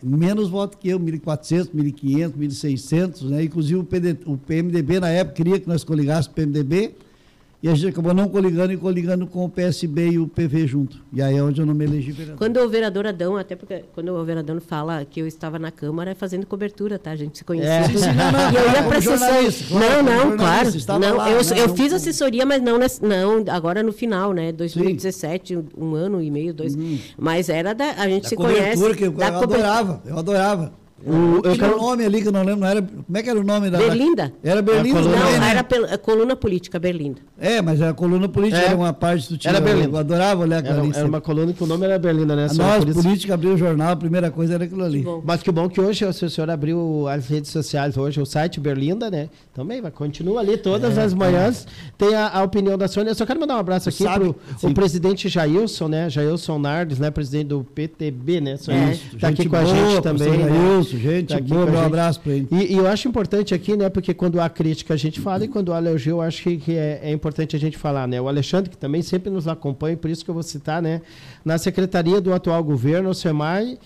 Menos votos que eu, 1.400, 1.500, 1.600, né? Inclusive o PMDB na época queria que nós coligássemos o PMDB e a gente acabou não coligando com o PSB e o PV junto. E aí é onde eu não me elegi vereador. Quando o vereador Adão, até porque quando o vereador fala que eu estava na Câmara fazendo cobertura, tá? A gente se conhecia. E eu ia para a sessão. Claro. Eu fiz assessoria, mas não agora no final, né? 2017, um ano e meio, 2. Mas era a gente se conhece. Eu adorava. Tinha um nome ali que eu não lembro, não era, como é que era o nome da... Berlinda? Era Berlinda. Não, era a coluna política, Berlinda. Mas a coluna política era uma parte do time. Era Berlinda. Eu adorava olhar aquilo ali. Era uma coluna que o nome era Berlinda, né? Nós, política, abriu o jornal, a primeira coisa era aquilo ali. Mas que bom que hoje o senhor abriu as redes sociais, hoje o site Berlinda, né? Também continua ali todas as manhãs, tem a opinião da Sônia. Eu só quero mandar um abraço aqui para o presidente Jailson, né? Jailson Nardes, né? Presidente do PTB, né? Está aqui com a gente também. Jailson, gente boa, um abraço para ele. E eu acho importante aqui, né? Porque quando há crítica a gente fala e quando há elogio eu acho que é importante a gente falar, né? O Alexandre, que também sempre nos acompanha, por isso que eu vou citar, né? Na secretaria do atual governo, o SEMAI,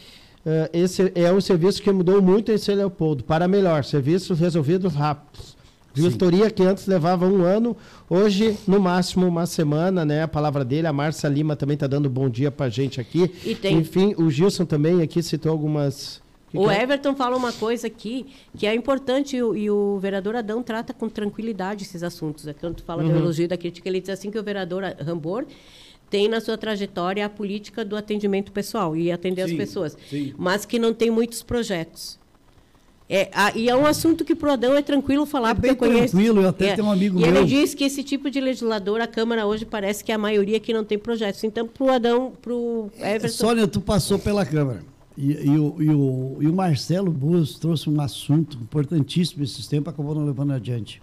esse é um serviço que mudou muito em São Leopoldo, para melhor, serviços resolvidos rápidos. Vistoria que antes levava 1 ano, hoje, no máximo, uma semana, né? A palavra dele, a Márcia Lima também está dando bom dia para a gente aqui. Enfim, o Gilson também aqui citou algumas... O Everton fala uma coisa aqui que é importante e o vereador Adão trata com tranquilidade esses assuntos. Quando tu fala do elogio e da crítica, ele diz assim que o vereador Rambor tem na sua trajetória a política do atendimento pessoal e atender as pessoas, mas que não tem muitos projetos. E é um assunto que para o Adão é tranquilo falar, porque eu conheço. Tranquilo, eu até tenho um amigo meu. E ele diz que esse tipo de legislador, a Câmara hoje parece que é a maioria que não tem projetos. Então, para o Adão, para o Everton... Sônia, tu passou pela Câmara. E o Marcelo Boas trouxe um assunto importantíssimo esses tempos, acabou não levando adiante,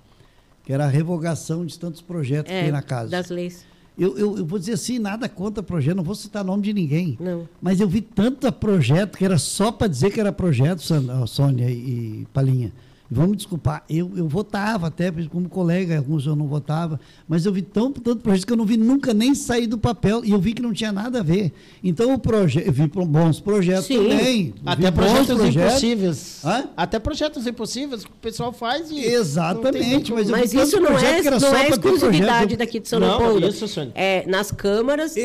que era a revogação de tantos projetos que tem na casa. Das leis. Eu vou dizer assim, nada contra projeto, não vou citar nome de ninguém. Não. Mas eu vi tanto projeto que era só para dizer que era projeto, Sônia e Palinha. Vamos desculpar, eu votava até como colega, alguns eu não votava, mas eu vi tanto projeto que eu não vi nunca nem sair do papel e eu vi que não tinha nada a ver. Então o projeto, eu vi bons projetos também. Até projetos impossíveis. Até projetos impossíveis que o pessoal faz e... Exatamente. Mas isso não é exclusividade daqui de São Leopoldo. Isso, Sônia. Nas câmaras,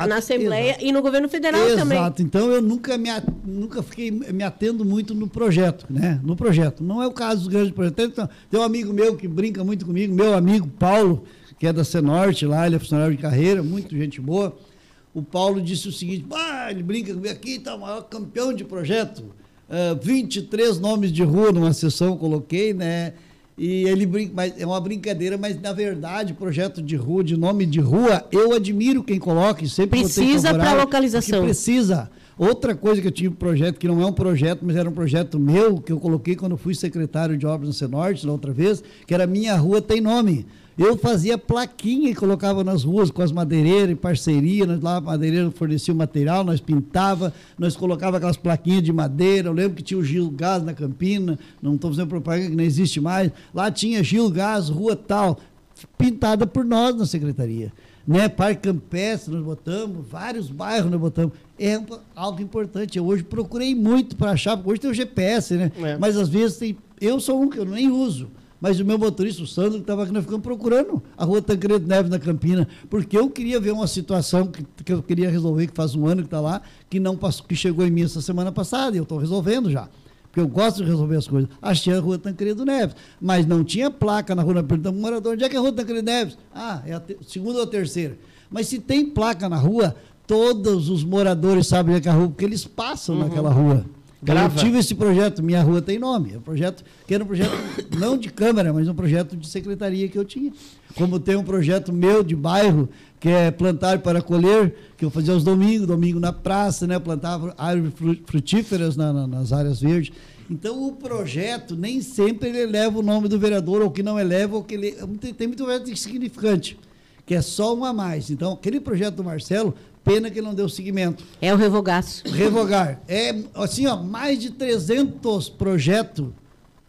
na Assembleia e no governo federal também. Exato. Então eu nunca fiquei me atendo muito no projeto, né? No projeto. Não é o caso dos grandes projetos. Tem um amigo meu que brinca muito comigo, meu amigo Paulo, que é da Senorte lá, ele é funcionário de carreira, muito gente boa. O Paulo disse o seguinte, ele brinca comigo aqui, está o maior campeão de projeto, 23 nomes de rua numa sessão coloquei, né? E ele brinca, mas é uma brincadeira, mas na verdade, projeto de rua, de nome de rua, eu admiro quem coloca, sempre precisa para localização. Precisa. Outra coisa que eu tive um projeto, que não é um projeto, mas era um projeto meu, que eu coloquei quando eu fui secretário de obras no Senorte, na outra vez, que era Minha Rua Tem Nome. Eu fazia plaquinha e colocava nas ruas com as madeireiras, em parceria, nós lá, a madeireira fornecia o material, nós pintava, nós colocava aquelas plaquinhas de madeira, eu lembro que tinha o Gil Gás na Campina, não estou fazendo propaganda que não existe mais, lá tinha Gil Gás, rua tal, pintada por nós na secretaria. Né? Parque Campestre nós botamos, vários bairros nós botamos. É algo importante. Eu hoje procurei muito para achar, porque hoje tem o GPS, né? Mas às vezes tem. Eu sou um que eu nem uso, mas o meu motorista, o Sandro, que estava aqui, nós ficamos procurando a rua Tancredo Neves na Campina, porque eu queria ver uma situação que eu queria resolver, que faz um ano que está lá, que não passou, que chegou em mim essa semana passada, e eu estou resolvendo já. Porque eu gosto de resolver as coisas. Achei a rua Tancredo Neves, mas não tinha placa na rua, na pergunta do morador, onde é que é a rua Tancredo Neves? É a segunda ou a terceira. Mas se tem placa na rua, todos os moradores sabem onde é que é a rua, porque eles passam naquela rua. Eu tive esse projeto, Minha Rua Tem Nome, que era um projeto não de Câmara, mas um projeto de secretaria que eu tinha. Como tem um projeto meu de bairro, que é Plantar para Colher, que eu fazia aos domingos, domingo na praça, né? Plantava árvores frutíferas nas áreas verdes. Então, o projeto, nem sempre ele eleva o nome do vereador, ou que não eleva, ou que ele... Tem muito projeto insignificante, que é só um a mais. Então, aquele projeto do Marcelo, pena que ele não deu seguimento. É o revogaço. Revogar. É, assim, mais de 300 projetos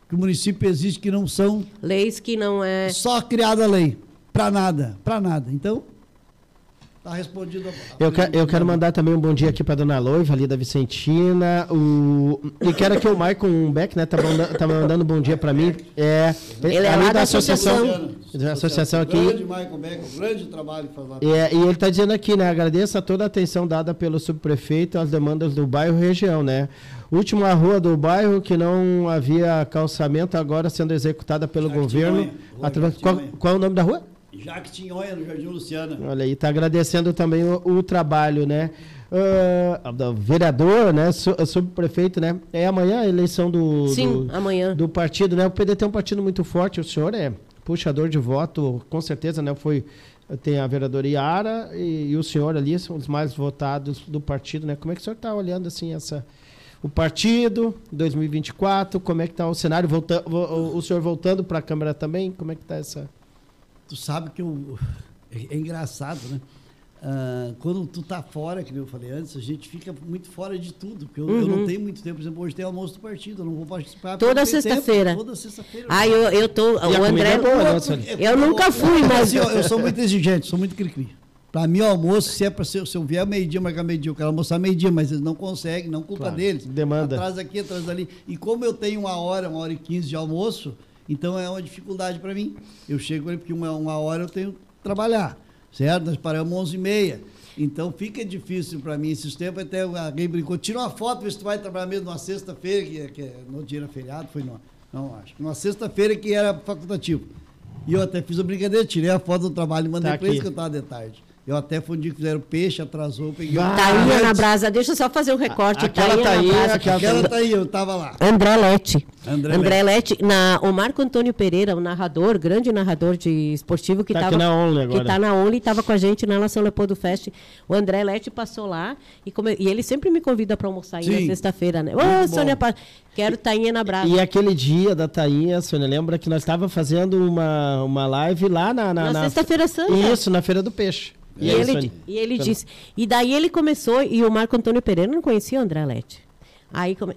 que o município existe que não são... Leis que não é... Só criada a lei. Para nada. Então... Está respondido. Eu quero mandar também um bom dia aqui para a dona Loiva, ali da Vicentina. E quero aqui o Maicon Beck, né? Tá mandando um bom dia para mim. Ele é ali lá da associação aqui. Grande Maicon Beck, um grande trabalho que faz lá. E ele está dizendo aqui, né? Agradeço a toda a atenção dada pelo subprefeito às demandas do bairro e região, né? Última rua do bairro que não havia calçamento, agora sendo executada pelo governo. Qual é o nome da rua? Jacques Tinhonha, no Jardim Luciana. Olha aí, está agradecendo também o trabalho, né? vereador, né? Subprefeito, né? É amanhã a eleição amanhã. Do partido, né? O PDT é um partido muito forte. O senhor é puxador de voto, com certeza, né? Tem a vereadora Yara e o senhor ali são os mais votados do partido, né? Como é que o senhor está olhando assim o partido 2024? Como é que está o cenário? O senhor voltando para a Câmara também? Como é que está essa? Tu sabe que é engraçado, né? Quando tu tá fora, que eu falei antes, a gente fica muito fora de tudo, porque eu não tenho muito tempo. Por exemplo, hoje tem almoço do partido, eu não vou participar. Toda sexta-feira. Toda sexta-feira. Eu tô... O André... Eu nunca fui, mas... Assim, eu sou muito exigente, sou muito cri-cri. Para mim, o almoço, se eu vier meio-dia, marcar meio-dia, eu quero almoçar meio-dia, mas eles não conseguem, não culpa deles. Demanda. Atrás aqui, atrás ali. E como eu tenho 1h e 15 de almoço, então é uma dificuldade para mim. Eu chego ali porque uma hora eu tenho que trabalhar. Certo? Nós paramos 11h30. Então fica difícil para mim esses tempos. Até alguém brincou, tira uma foto, vê se tu vai trabalhar mesmo numa sexta-feira, que no dia era feriado, não acho. Numa sexta-feira que era facultativo. E eu até fiz a brincadeira, tirei a foto do trabalho e mandei para eles que eu estava de tarde. Eu até fui um dia que fizeram peixe, atrasou, peguei... Tainha na brasa, deixa eu só fazer um recorte. Aquela Tainha, eu estava lá. André Lete. O Marco Antônio Pereira, o narrador, grande narrador de esportivo, que está na Only, estava com a gente na Nação Leopoldo Fest. O André Lete passou lá e ele sempre me convida para almoçar aí na sexta-feira, né? Ô, Sônia, quero Tainha na brasa. E aquele dia da Tainha, Sônia, lembra que nós estávamos fazendo uma live lá na Sexta-feira Santa. Isso, na Feira do Peixe. E ele disse... E daí ele começou, e o Marco Antônio Pereira não conhecia o André Lete.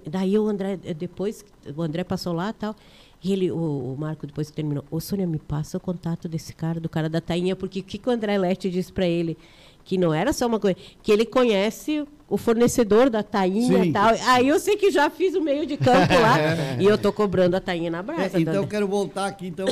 Daí o André, depois, o André passou lá e tal, e o Marco, depois que terminou, Sônia, me passa o contato desse cara, do cara da Tainha, porque o que o André Lete disse para ele? Que não era só uma coisa, que ele conhece o fornecedor da Tainha e tal. Aí eu sei que já fiz o meio de campo lá e eu tô cobrando a Tainha na brasa. Então eu quero voltar aqui. Então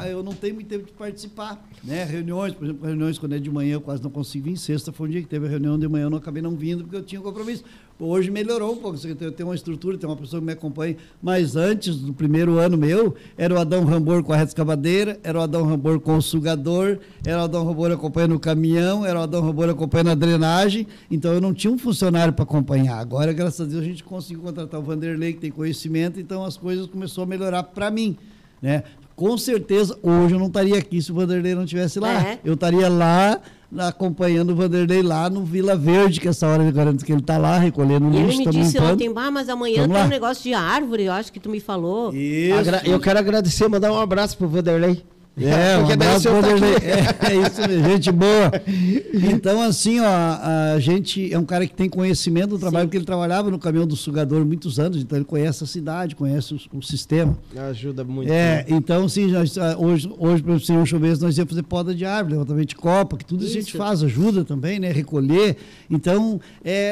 eu não tenho muito tempo de participar. Né? Reuniões, por exemplo, reuniões quando é de manhã eu quase não consigo vir. Sexta foi um dia que teve a reunião de manhã, eu não acabei não vindo porque eu tinha um compromisso. Hoje melhorou um pouco, eu tenho uma estrutura, tem uma pessoa que me acompanha, mas antes do primeiro ano meu, era o Adão Rambor com a reta escavadeira, era o Adão Rambor com o sugador, era o Adão Rambor acompanhando o caminhão, era o Adão Rambor acompanhando a drenagem, então eu não tinha um funcionário para acompanhar. Agora, graças a Deus, a gente conseguiu contratar o Vanderlei, que tem conhecimento, então as coisas começaram a melhorar para mim, né? Com certeza, hoje eu não estaria aqui se o Vanderlei não estivesse lá. Eu estaria lá, acompanhando o Vanderlei lá no Vila Verde, que essa hora eu garanto que ele está lá, recolhendo o lixo. Ele me disse ontem, mas amanhã tem um negócio de árvore, eu acho que tu me falou. Isso. Eu quero agradecer, mandar um abraço pro Vanderlei. Um abraço pro Vanderlei. É isso mesmo, gente boa. Então, assim, ó, a gente é um cara que tem conhecimento do trabalho, porque ele trabalhava no caminhão do sugador muitos anos, então ele conhece a cidade, conhece o sistema. Ajuda muito. Então, sim, hoje para o senhor chover, nós íamos fazer poda de árvore, levantamento de copa, que tudo isso a gente faz, ajuda também, né? Recolher. Então,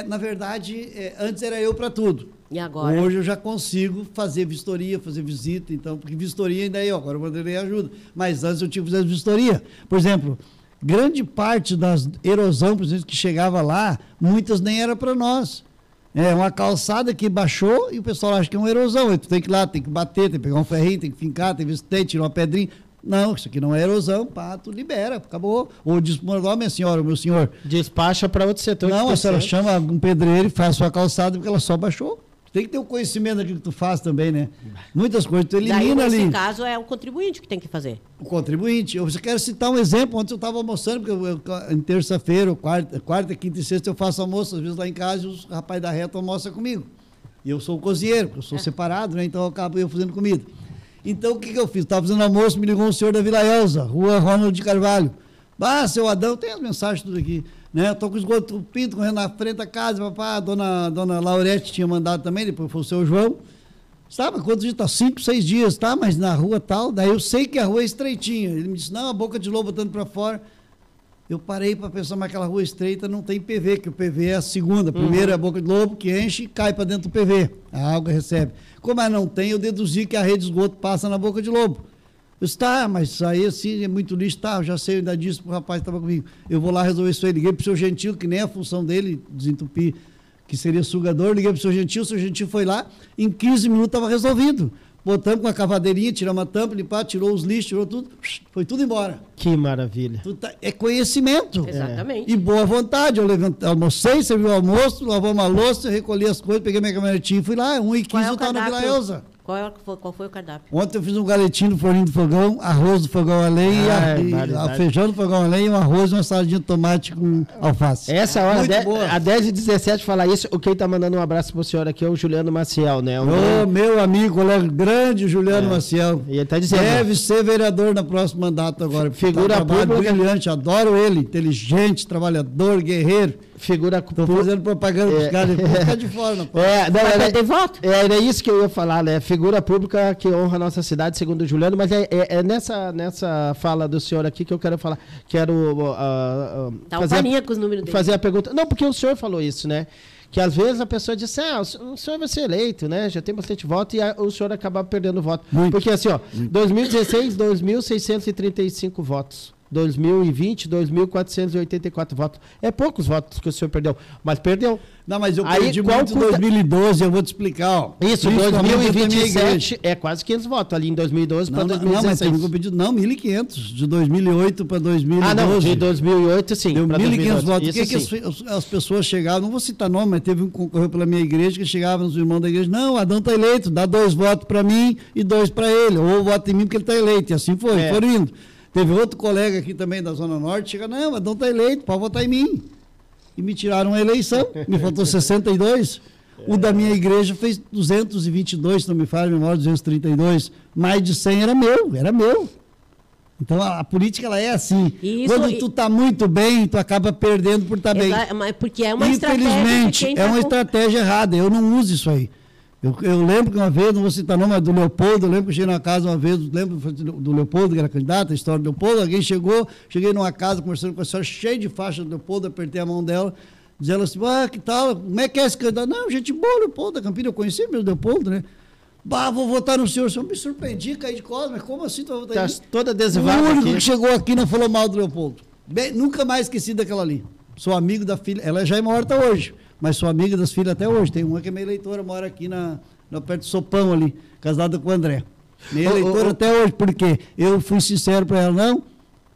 na verdade, antes era eu para tudo. E agora? Hoje eu já consigo fazer vistoria, fazer visita, então, porque vistoria ainda é eu, agora o Vanderlei ajuda. Mas antes eu tinha que fazer vistoria. Por exemplo, grande parte das erosão, por exemplo, que chegava lá, muitas nem era para nós. É uma calçada que baixou e o pessoal acha que é uma erosão. Aí tu tem que ir lá, tem que bater, tem que pegar um ferrinho, tem que fincar, tem que ver se tem, tirar uma pedrinha. Não, isso aqui não é erosão, pá, tu libera, acabou. Ou diz para minha senhora, meu senhor. Despacha para outro setor. Não, a senhora chama um pedreiro e faz a sua calçada porque ela só baixou. Tem que ter o conhecimento daquilo que tu faz também, né? Muitas coisas tu elimina ali. Nesse caso é o contribuinte que tem que fazer. O contribuinte. Eu quero citar um exemplo. Ontem eu estava almoçando, porque em terça-feira, quarta, quinta e sexta eu faço almoço. Às vezes lá em casa os rapazes da reta almoçam comigo. E eu sou o cozinheiro, eu sou separado, né? Então eu acabo eu fazendo comida. Então o que eu fiz? Estava fazendo almoço, me ligou um senhor da Vila Elza, Rua Ronald de Carvalho. Seu Adão, tem as mensagens tudo aqui. Né? Estou com o esgoto tupido, correndo na frente da casa, papá, a dona Laurete tinha mandado também, depois foi o seu João. Sabe quantos dias? Está 5, 6 dias, tá? Mas na rua tal, daí eu sei que a rua é estreitinha. Ele me disse, não, a boca de lobo botando para fora. Eu parei para pensar, mas aquela rua estreita não tem PV, que o PV é a segunda. A primeira é a boca de lobo, que enche e cai para dentro do PV. A água recebe. Como não tem, eu deduzi que a rede de esgoto passa na boca de lobo. Eu disse, mas isso aí assim é muito lixo, eu já sei, eu ainda disse pro rapaz que estava comigo. Eu vou lá resolver isso aí. Liguei pro seu Gentil, que nem a função dele, desentupir, que seria sugador, liguei pro seu Gentil foi lá, em 15 minutos estava resolvido. botamos com a cavadeirinha, tiramos a tampa, tirou os lixos, tirou tudo, foi tudo embora. Que maravilha. É conhecimento. Exatamente. E boa vontade. Eu almocei, servi o almoço, lavamos a louça, recolhi as coisas, peguei minha caminhonetinha e fui lá, 1h15 eu estava na Vila Elza. Qual foi o cardápio? Ontem eu fiz um galetinho do forninho do fogão, arroz do fogão a lenha, feijão do fogão a lenha, um arroz e uma saladinha de tomate com alface. Essa hora, a 10h17 falar isso, quem está mandando um abraço para o senhor aqui é o Juliano Maciel, né? Meu amigo, colega grande Juliano Maciel. E ele tá dizendo, deve ser vereador no próximo mandato agora. Figura pública. Brilhante, adoro ele, inteligente, trabalhador, guerreiro. Estou fazendo propaganda dos caras, depois ficar de fora. Era isso que eu ia falar, né? Figura pública que honra a nossa cidade, segundo o Juliano, mas é nessa fala do senhor aqui que eu quero falar. Quero fazer a pergunta. Não, porque o senhor falou isso, né? Que às vezes a pessoa diz, o senhor vai ser eleito, né? Já tem bastante voto e o senhor acaba perdendo voto. Porque assim, 2016, 2.635 votos. 2020, 2.484 votos. É poucos votos que o senhor perdeu, mas perdeu. Não, mas eu perdi muito em 2012, eu vou te explicar. Isso, 2027 é quase 500 votos, ali em 2012 para 2016. Não, mas 1.500, de 2008 para 2012. Não, de 2008 sim. Deu 1.500 votos. O que as pessoas chegavam, não vou citar nome, mas teve um que concorreu pela minha igreja, que chegava nos irmãos da igreja, não, Adão está eleito, dá 2 votos para mim e 2 para ele, ou vota em mim porque ele está eleito, e assim foi, foram indo. Teve outro colega aqui também da Zona Norte, chega, não, Adão está eleito, pode votar em mim. E me tiraram a eleição, me faltou 62. O da minha igreja fez 222, se não me falha a memória, 232. Mais de 100 era meu. Então a política ela é assim. Quando tu está muito bem, tu acaba perdendo por estar bem. Porque é uma Infelizmente, uma estratégia errada. Eu não uso isso aí. Eu lembro que uma vez, não vou citar nome, mas do Leopoldo, eu lembro que eu cheguei na casa uma vez, lembro do Leopoldo, que era candidato, a história do Leopoldo, alguém cheguei numa casa conversando com a senhora, cheio de faixa do Leopoldo, apertei a mão dela, dizendo assim, que tal, como é que é esse candidato? Não, gente boa, Leopoldo da Campina, eu conheci mesmo o Leopoldo, né? Vou votar no senhor, o senhor me surpreendi, caí de costas, mas como assim tu vai votar em mim? Toda adesivada. O único que chegou aqui não falou mal do Leopoldo. Nunca mais esqueci daquela ali. Sou amigo da filha, ela já é morta hoje, mas sou amiga das filhas até hoje. Tem uma que é minha eleitora, mora aqui perto do Sopão ali, casada com o André. Minha eleitora até hoje, porque eu fui sincero para ela,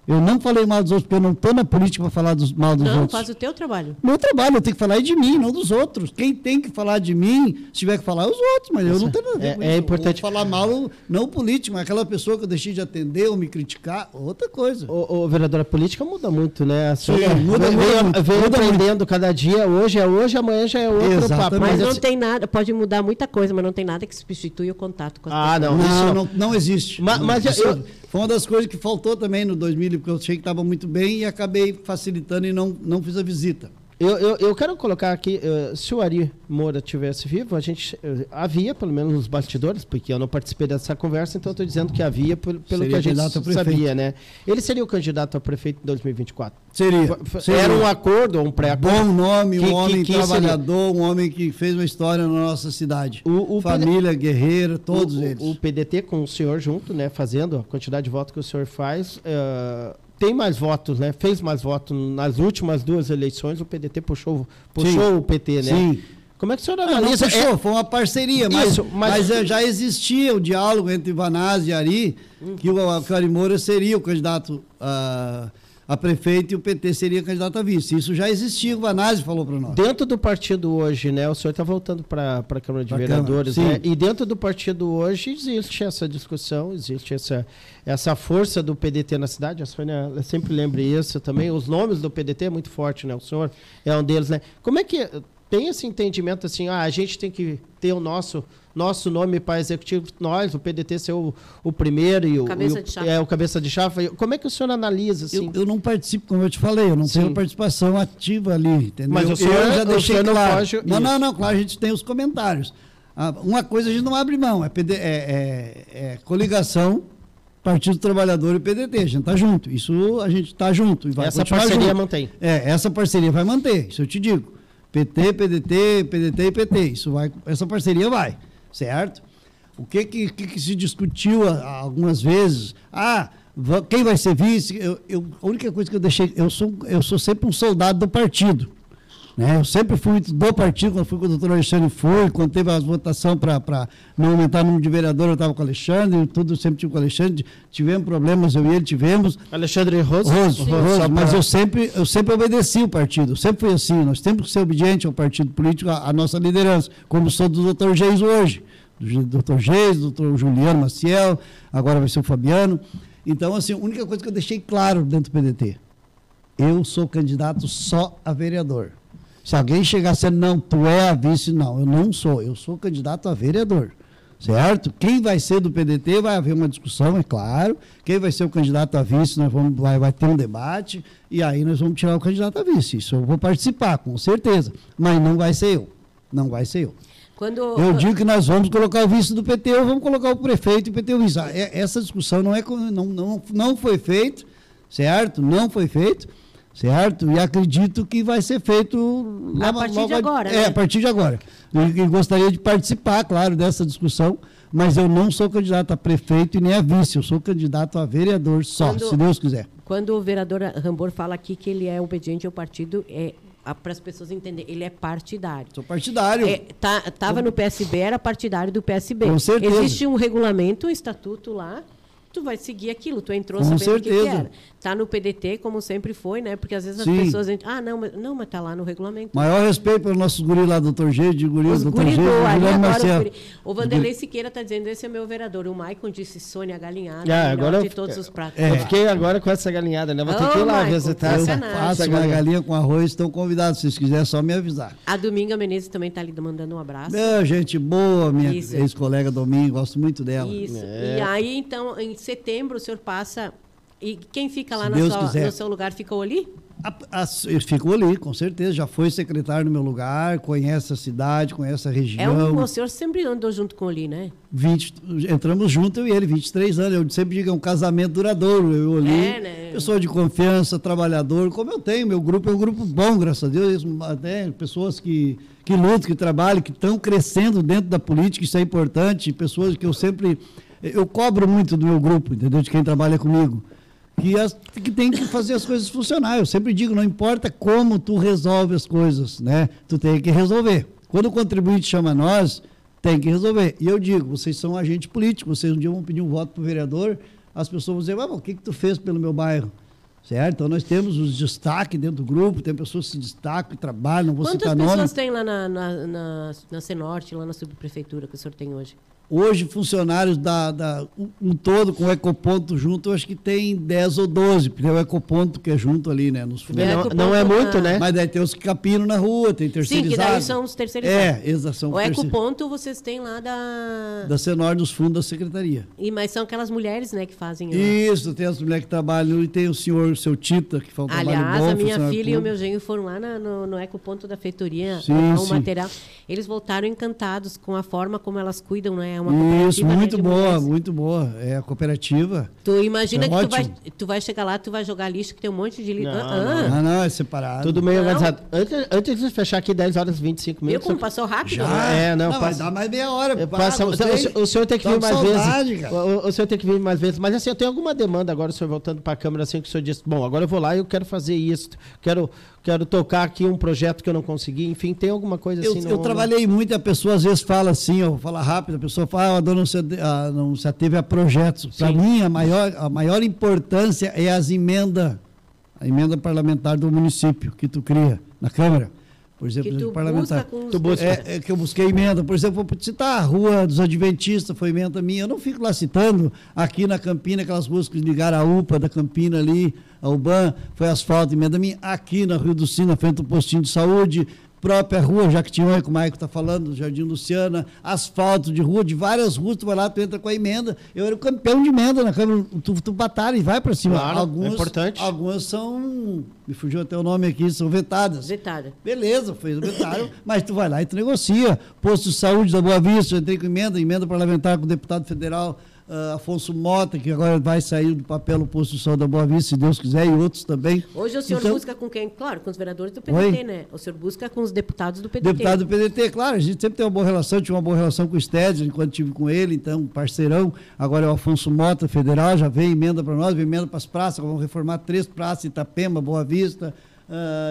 eu não falei mal dos outros, porque eu não estou na política para falar mal dos outros. Não, faz o teu trabalho. Meu trabalho, eu tenho que falar de mim, não dos outros. Quem tem que falar de mim, se tiver que falar, é os outros, mas eu não tenho nada a ver com isso. É importante. Eu vou falar mal, não o político, mas aquela pessoa que eu deixei de atender ou me criticar, outra coisa. Vereadora, a política muda muito, né? Muda aprendendo cada dia, hoje é hoje, amanhã já é outro papo. Mas não tem nada, pode mudar muita coisa, mas não tem nada que substitui o contato com as pessoas. Não existe. Mas foi uma das coisas que faltou também no 2000, porque eu achei que estava muito bem e acabei facilitando e não fiz a visita. Eu quero colocar aqui, se o Ari Moura estivesse vivo, havia, pelo menos nos bastidores, porque eu não participei dessa conversa, então estou dizendo que havia, pelo que a gente sabia, né? Ele seria o candidato a prefeito em 2024? Seria. Era um acordo ou um pré-acordo? Bom nome, um homem trabalhador, um homem que fez uma história na nossa cidade. Família, guerreira, todos eles. O PDT com o senhor junto, né, fazendo a quantidade de votos que o senhor faz... tem mais votos, né? Fez mais votos nas últimas 2 eleições, o PDT puxou o PT, né? Sim. Como é que o senhor analisa? Foi uma parceria, mas já existia o diálogo entre Vanazzi e Ari, que o Ari Moura seria o candidato a prefeito e o PT seria candidato a vice. Isso já existia, o Vanazzi falou para nós. Dentro do partido hoje, né? O senhor está voltando para a Câmara de Vereadores, né? E dentro do partido hoje existe essa discussão, existe essa força do PDT na cidade. A Sônia sempre lembra isso também. Os nomes do PDT é muito forte, né? O senhor é um deles, né? Como é que tem esse entendimento assim, a gente tem que ter o nosso nome para executivo, nós, o PDT ser o primeiro e o cabeça de chapa. Como é que o senhor analisa? Assim? Eu não participo, como eu te falei, eu não tenho participação ativa ali, entendeu? Mas o senhor já deixei claro. Não, claro, a gente tem os comentários. Uma coisa a gente não abre mão, é coligação, Partido Trabalhador e PDT, a gente está junto, isso a gente está junto. E vai essa parceria mantém. Essa parceria vai manter, isso eu te digo. PT, PDT, PDT e PT, essa parceria vai. Certo? O que se discutiu algumas vezes? Quem vai ser vice? A única coisa que eu deixei, eu sou sempre um soldado do partido. Né? Eu sempre fui do partido, quando fui com o doutor Alexandre, quando teve as votações para não aumentar o número de vereadores, eu estava com o Alexandre, tudo eu sempre tive com o Alexandre, tivemos problemas, eu e ele tivemos. Alexandre Roso, mas eu sempre obedeci o partido, eu sempre fui assim, nós temos que ser obedientes ao partido político, à nossa liderança, como sou do doutor Geis hoje, do doutor Geis, do doutor Juliano Maciel, agora vai ser o Fabiano. Então, assim, a única coisa que eu deixei claro dentro do PDT, eu sou candidato só a vereador. Se alguém chegar sendo, não, tu é a vice, não, eu não sou, eu sou candidato a vereador, certo? Quem vai ser do PDT, vai haver uma discussão, é claro, quem vai ser o candidato a vice, vai ter um debate, e aí nós vamos tirar o candidato a vice, isso eu vou participar, com certeza, mas não vai ser eu, não vai ser eu. Eu digo que nós vamos colocar o vice do PT, ou vamos colocar o prefeito e o PT o vice. Essa discussão não foi feita, certo? Não foi feito. Certo? E acredito que vai ser feito a partir de agora. Né? A partir de agora. Eu gostaria de participar, claro, dessa discussão, mas eu não sou candidato a prefeito e nem a vice, eu sou candidato a vereador só, se Deus quiser. Quando o vereador Rambor fala aqui que ele é obediente ao partido, para as pessoas entenderem, ele é partidário. Sou partidário. Estava no PSB, era partidário do PSB. Com certeza. Existe um regulamento, um estatuto lá, tu vai seguir aquilo, tu entrou sabendo o que era. Está no PDT, como sempre foi, né? Porque às vezes as pessoas dizem, mas está lá no regulamento. Maior respeito pelos nossos guris lá, doutor G, de guris, doutor G, Juliano Marcelo. O Vanderlei Siqueira está dizendo, esse é meu vereador. O Maicon disse, Sônia Galinhada, agora de todos os pratos. Eu fiquei agora com essa galinhada, né? Vou ter que ir lá visitar. Eu faço uma galinha com arroz, estão convidados, se vocês quiserem, é só me avisar. A Dominga Menezes também está ali mandando um abraço. Gente boa, minha ex-colega Dominga, gosto muito dela. Isso. E aí, então, em setembro, o senhor passa... E quem fica lá no seu lugar ficou ali? Ficou ali, com certeza. Já foi secretário no meu lugar, conhece a cidade, conhece a região. O senhor sempre andou junto com ele, né? Entramos junto, eu e ele, 23 anos. Eu sempre digo, é um casamento duradouro. Eu ali, né? Pessoa de confiança, trabalhador, como eu tenho. Meu grupo é um grupo bom, graças a Deus. Até pessoas que lutam, que trabalham, que estão crescendo dentro da política, isso é importante. Pessoas que eu cobro muito do meu grupo, entendeu? De quem trabalha comigo. Que tem que fazer as coisas funcionar. Eu sempre digo, não importa como tu resolve as coisas, né? Tu tem que resolver. Quando o contribuinte chama nós, tem que resolver. E eu digo, vocês são agente político, vocês um dia vão pedir um voto para o vereador, as pessoas vão dizer, mas o que tu fez pelo meu bairro? Certo? Então nós temos os destaques dentro do grupo, tem pessoas que se destacam, que trabalham, não vou citar nome. Quantas pessoas tem lá na Cinorte, lá na subprefeitura que o senhor tem hoje? Hoje, funcionários um todo com o Ecoponto junto, eu acho que tem 10 ou 12, porque é o Ecoponto que é junto ali, né? Não é muito, né? Mas daí tem os capinam na rua, tem terceirizados. Sim, que daí são os terceirizados. Exato. O Ecoponto vocês têm lá da Senor, dos fundos da Secretaria. Mas são aquelas mulheres, né, que fazem... Isso, tem as mulheres que trabalham, e tem o seu Tita, que faz um trabalho bom. Aliás, a minha filha e o meu genro foram lá no Ecoponto da feitoria, o material. Eles voltaram encantados com a forma como elas cuidam, né? Isso, muito boa, muito boa. É a cooperativa. Tu imagina que tu vai chegar lá, tu vai jogar lixo, que tem um monte de lixo. Não, é separado. Tudo meio organizado. Antes de fechar aqui, 10 horas e 25 minutos. Como passou rápido? Vai dar mais meia hora. O senhor tem que vir mais vezes. O senhor tem que vir mais vezes. Mas assim, eu tenho alguma demanda agora, o senhor voltando para a Câmara, assim, que o senhor disse, bom, agora eu vou lá e eu quero fazer isso. Quero tocar aqui um projeto que eu não consegui. Enfim, tem alguma coisa assim? Eu trabalhei muito, a pessoa às vezes fala assim, eu vou falar rápido, a pessoa fala, a dona não se ateve a projetos. Para mim, a maior importância é a emenda parlamentar do município que tu cria na Câmara. Por exemplo, que tu parlamentar. busca que eu busquei emenda. Por exemplo, vou citar a Rua dos Adventistas, foi emenda minha. Eu não fico lá citando aqui na Campina, aquelas ruas que ligaram a UPA da Campina ali, a UBAN, foi asfalto, emenda minha. Aqui na Rio do Sim, na frente do postinho de saúde, própria rua Jactione, como o Maico está falando, Jardim Luciana, asfalto de rua, de várias ruas, tu vai lá, tu entra com a emenda. Eu era o campeão de emenda na Câmara, tu batalha e vai para cima. Claro, é importante. Algumas são, me fugiu até o nome aqui, são vetadas. Vetada. Beleza, foi vetado, mas tu vai lá e tu negocia. Posto de saúde da Boa Vista, eu entrei com emenda parlamentar com o deputado federal Afonso Mota, que agora vai sair do papel o posto de saúde da Boa Vista, se Deus quiser, e outros também. Hoje o senhor busca com quem? Claro, com os vereadores do PDT, né? O senhor busca com os deputados do PDT. Deputado do PDT, claro, a gente sempre tem uma boa relação, tinha uma boa relação com o Stédio, enquanto estive com ele, então, parceirão. Agora é o Afonso Mota, federal, já veio emenda para nós, veio emenda para as praças, vamos reformar 3 praças, Itapema, Boa Vista,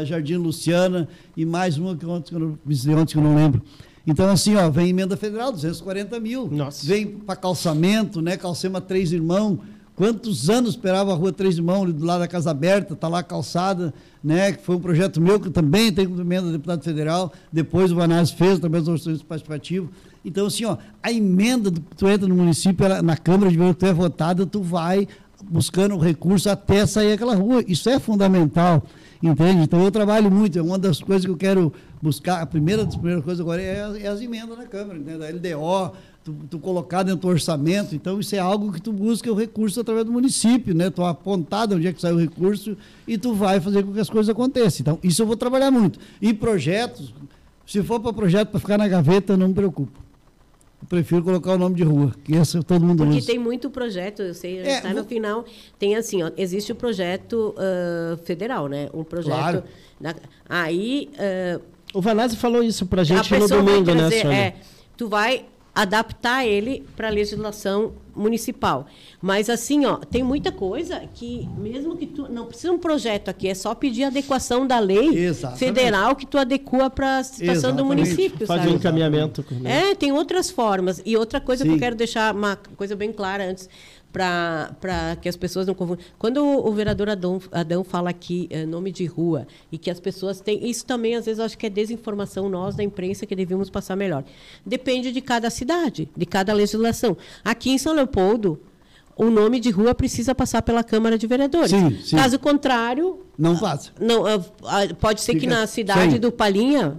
Jardim Luciana e mais uma que eu visitei ontem que eu não lembro. Então, assim, ó, vem emenda federal, 240 mil. Nossa. Vem para calçamento, né? Calcema Três Irmãos. Quantos anos esperava a Rua Três Irmãos, ali do lado da Casa Aberta, está lá a calçada, né? Que foi um projeto meu, que também tem emenda do deputado federal. Depois o Vanazzi fez, também os orçamentos participativos. Então, assim, ó, a emenda, tu entra no município, na Câmara de Vereadores, tu é votada, tu vai buscando recurso até sair aquela rua. Isso é fundamental, entende? Então, eu trabalho muito, é uma das coisas que eu quero buscar. A primeira das primeiras coisas agora é as emendas na Câmara, entende? Da LDO, tu colocar dentro do orçamento. Então, isso é algo que tu busca o recurso através do município, né? Tu apontado onde é que sai o recurso e tu vai fazer com que as coisas aconteçam. Então, isso eu vou trabalhar muito. E projetos, se for para projeto para ficar na gaveta, não me preocupo. Eu prefiro colocar o nome de rua, que esse todo mundo usa. Porque tem muito projeto, eu sei, está no final, tem assim, ó, existe o projeto federal, né? Um projeto... Claro. Aí... o Vanazzi falou isso pra gente no domingo, né, Sônia? Tu vai adaptar ele para a legislação municipal. Mas, assim, ó, tem muita coisa que, mesmo que tu... Não precisa um projeto aqui, é só pedir adequação da lei federal que tu adequa para a situação do município, Faz um encaminhamento. Tem outras formas. E outra coisa que eu quero deixar uma coisa bem clara antes, para que as pessoas não confundam. Quando o vereador Adão fala aqui nome de rua e que as pessoas têm... Isso também, às vezes, eu acho que é desinformação nós, da imprensa, que devíamos passar melhor. Depende de cada cidade, de cada legislação. Aqui em São Leopoldo, o nome de rua precisa passar pela Câmara de Vereadores. Sim. Caso contrário... Não passa. Não, pode ser que na cidade do Palhinha,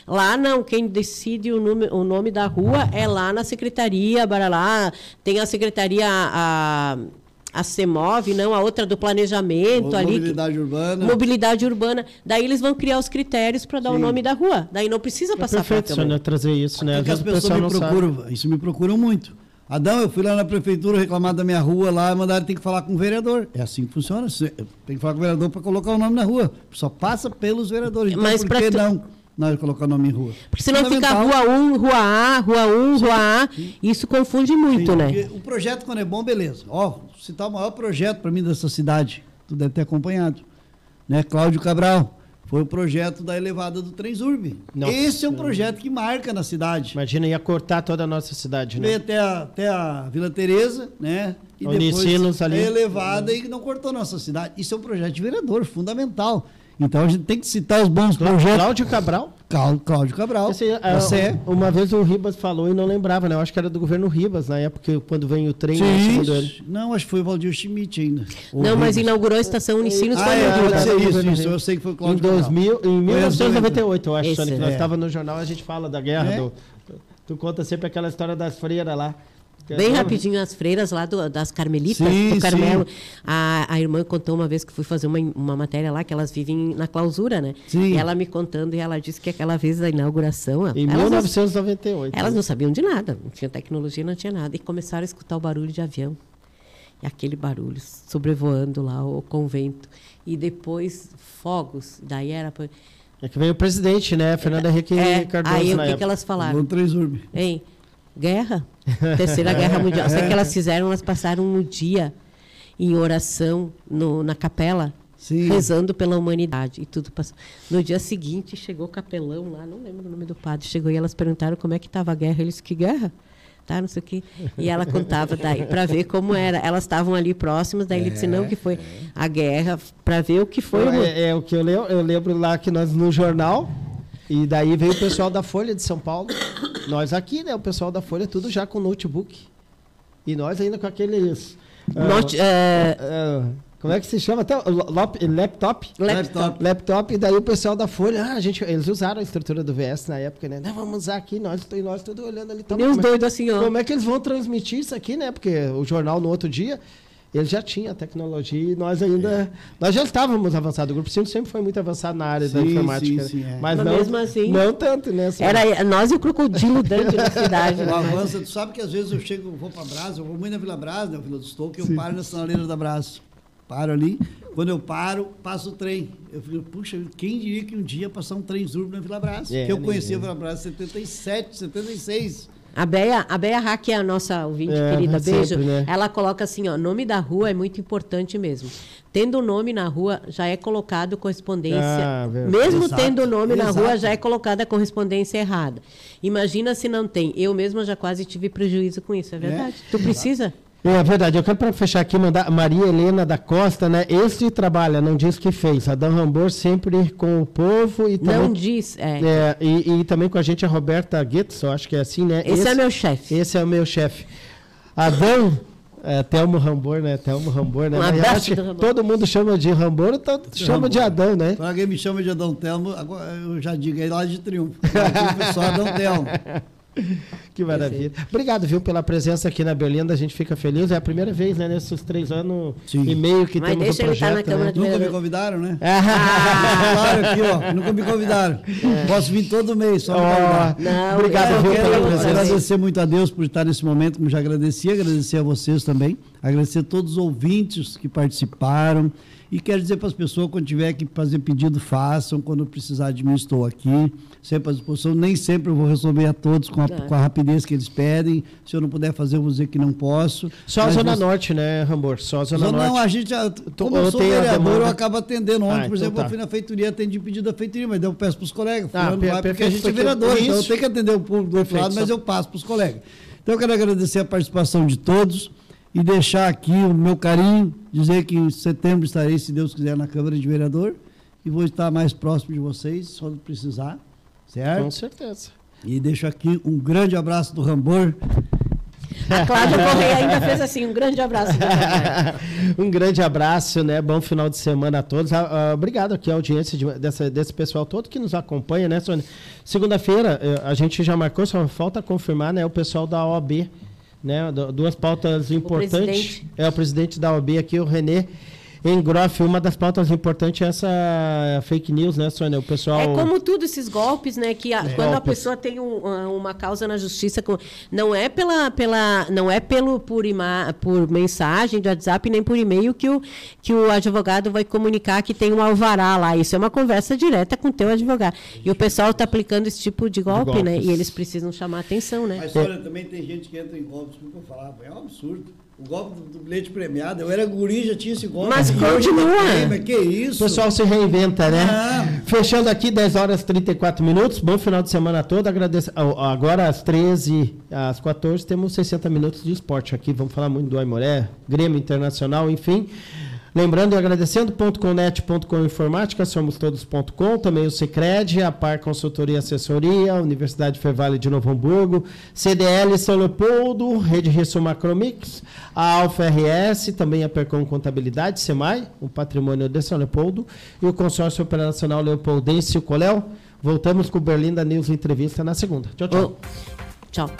lá não, quem decide o nome da rua é lá na secretaria, lá tem a secretaria, a CEMOV, não, a outra do planejamento. Mobilidade urbana. Mobilidade urbana. Daí eles vão criar os critérios para dar o nome da rua. Daí não precisa passar para a Câmara. Trazer isso, né? Porque as pessoas me procuram, isso me procuram muito. Adão, eu fui lá na prefeitura reclamar da minha rua lá, mandaram ter que falar com o vereador. É assim que funciona. Tem que falar com o vereador para colocar o nome na rua. Só passa pelos vereadores. Então, mas por que não nós colocar o nome em rua? Porque senão fica rua 1, rua A, rua 1, rua A. Isso confunde muito, né? Porque o projeto, quando é bom, beleza. Ó, citar o maior projeto para mim dessa cidade, tu deve ter acompanhado, né? Cláudio Cabral. Foi o projeto da elevada do Transurb. Esse é um projeto que marca na cidade. Imagina, ia cortar toda a nossa cidade, né? Veio até a Vila Teresa, né? E Unicinos depois ali. a elevada e não cortou nossa cidade. Isso é um projeto de vereador, fundamental. Então a gente tem que citar os bons projetos. Cláudio Cabral? Cláudio Cabral. Uma vez o Ribas falou e não lembrava, né? Eu acho que era do governo Ribas, na época, quando veio o trem. Não, acho que foi o Valdir Schmidt ainda. Não, mas inaugurou a estação Unicinos foi no Ribas. Isso, eu sei que foi o Cláudio Cabral. Em 1998, eu acho, Sônia, que nós estávamos no jornal, a gente fala da guerra. Tu conta sempre aquela história das freiras lá. Bem rapidinho, as freiras lá das Carmelitas, do Carmelo. A irmã contou uma vez que fui fazer uma matéria lá, que elas vivem na clausura, né? Sim. E ela me contando, e ela disse que aquela vez da inauguração... Em 1998. Elas não sabiam de nada, não tinha tecnologia, não tinha nada. E começaram a escutar o barulho de avião. E aquele barulho sobrevoando lá o convento. E depois fogos, daí era... É que veio o presidente, né? Fernando Henrique Cardoso. Aí o que elas falaram? Hein? Guerra, Terceira Guerra Mundial. Sabe o que elas fizeram? Elas passaram um dia em oração na capela, rezando pela humanidade. E tudo passou. No dia seguinte, chegou o capelão lá, não lembro o nome do padre, chegou e elas perguntaram como é que estava a guerra. Eles, que guerra? Tá, não sei o quê. E ela contava daí, para ver como era. Elas estavam ali próximas, daí ele disse, não, que foi a guerra, para ver o que foi. O que eu lembro lá que nós no jornal... E daí veio o pessoal da Folha de São Paulo. Nós aqui, né? O pessoal da Folha, tudo já com notebook. E nós ainda com aqueles... como é que se chama? Até laptop. E daí o pessoal da Folha... eles usaram a estrutura do VS na época, né? Não, vamos usar aqui. Nós tudo olhando ali. E os doidos assim, ó. Como é que eles vão transmitir isso aqui, né? Porque o jornal no outro dia... Ele já tinha tecnologia e nós ainda... Nós já estávamos avançados. O Grupo 5 sempre foi muito avançado na área da informática. Mas não, mesmo assim... Não tanto, né? Era nós e o crocodilo dentro da cidade. O avanço, tu sabe que às vezes eu vou para Brás, eu vou muito na Vila Brás, na Vila do Estoque, eu paro na sinaleira da Brás. Paro ali. Quando eu paro, passa o trem. Eu fico, puxa, quem diria que um dia passar um trem Zurbo na Vila Brás? Que eu conheci a Vila Brás em 77, 76. A Beia Hack, que é a nossa ouvinte querida, beijo. Sempre, né? Ela coloca assim, ó, nome da rua é muito importante mesmo. Tendo o nome na rua, já é colocado correspondência. Mesmo exato, tendo o nome na rua, já é colocada a correspondência errada. Imagina se não tem. Eu mesma já quase tive prejuízo com isso, é verdade? Tu precisa? É verdade. Eu quero, para fechar aqui, mandar Maria Helena da Costa, né? Esse trabalha, não diz que fez. Adão Rambor sempre com o povo. E também, não diz, e também com a gente a Roberta Guedes, eu acho que é assim, né? Esse é meu chefe. Esse é o meu chefe. Adão... Telmo Rambor, né? Telmo Rambor, né? Todo mundo chama de Rambor, chama de Adão, né? Para quem me chama de Adão Telmo, agora eu já digo aí lá de Triunfo. Só Adão Telmo. Que maravilha. Obrigado, viu, pela presença aqui na Berlinda. A gente fica feliz. É a primeira vez, né? Nesses 3 anos e meio que temos o projeto. Na Câmara de Nunca me convidaram, né? Claro, aqui, ó. Nunca me convidaram. Posso vir todo mês, só me convidar. Não, obrigado, viu, pela presença. Agradecer muito a Deus por estar nesse momento, como já agradeci. Agradecer a vocês também. Agradecer a todos os ouvintes que participaram. E quero dizer para as pessoas, quando tiver que fazer pedido, façam. Quando precisar de mim, estou aqui. Sempre à disposição. Nem sempre eu vou resolver a todos com a rapidez que eles pedem. Se eu não puder fazer, eu vou dizer que não posso. Só a Zona Norte, né, Rambor? Só a Zona Norte. Não, a gente, como eu sou vereador, eu acabo atendendo. Ontem, por exemplo, eu fui na feitoria, atendi pedido da feitoria, mas eu peço para os colegas. Porque a gente é vereador, então eu tenho que atender o público do outro lado, mas eu passo para os colegas. Então eu quero agradecer a participação de todos. E deixar aqui o meu carinho, dizer que em setembro estarei, se Deus quiser, na Câmara de Vereador e vou estar mais próximo de vocês, só não precisar, certo? Com certeza. E deixo aqui um grande abraço do Rambor. A Cláudia Correia ainda fez assim, um grande abraço. Um grande abraço, né? Bom final de semana a todos. Obrigado aqui a audiência desse pessoal todo que nos acompanha, né, Sônia? Segunda-feira, a gente já marcou, só falta confirmar, né? O pessoal da OAB, né, 2 pautas importantes. O presidente da OAB aqui, o René Engroff. Uma das pautas importantes é essa fake news, né, Sônia? O pessoal... É como tudo esses golpes, né? Que quando a pessoa tem uma causa na justiça, não é por mensagem de WhatsApp nem por e-mail que o advogado vai comunicar que tem um alvará lá. Isso é uma conversa direta com o teu advogado. E o pessoal está aplicando esse tipo de golpe, né? E eles precisam chamar a atenção, né? Mas, Sônia, também tem gente que entra em golpes, como eu falava, é um absurdo. O golpe do bilhete premiado, eu era guri, já tinha esse golpe. Mas continua. Mas que isso? O pessoal se reinventa, né? Fechando aqui, 10 horas e 34 minutos. Bom final de semana todo. Agradeço. Agora, às 13 às 14, temos 60 minutos de esporte aqui. Vamos falar muito do Aimoré, Grêmio Internacional, enfim. Lembrando e agradecendo, .comnet.com Informática, somostodos.com, também o Sicredi, a Par Consultoria e Assessoria, Universidade Fevale de Novo Hamburgo, CDL São Leopoldo, Rede Risso Macromix, a Alfa RS, também a Percom Contabilidade, SEMAI, o Patrimônio de São Leopoldo, e o Consórcio Operacional Leopoldense, o Coléu. Voltamos com o Berlinda News Entrevista na segunda. Tchau, tchau. Tchau.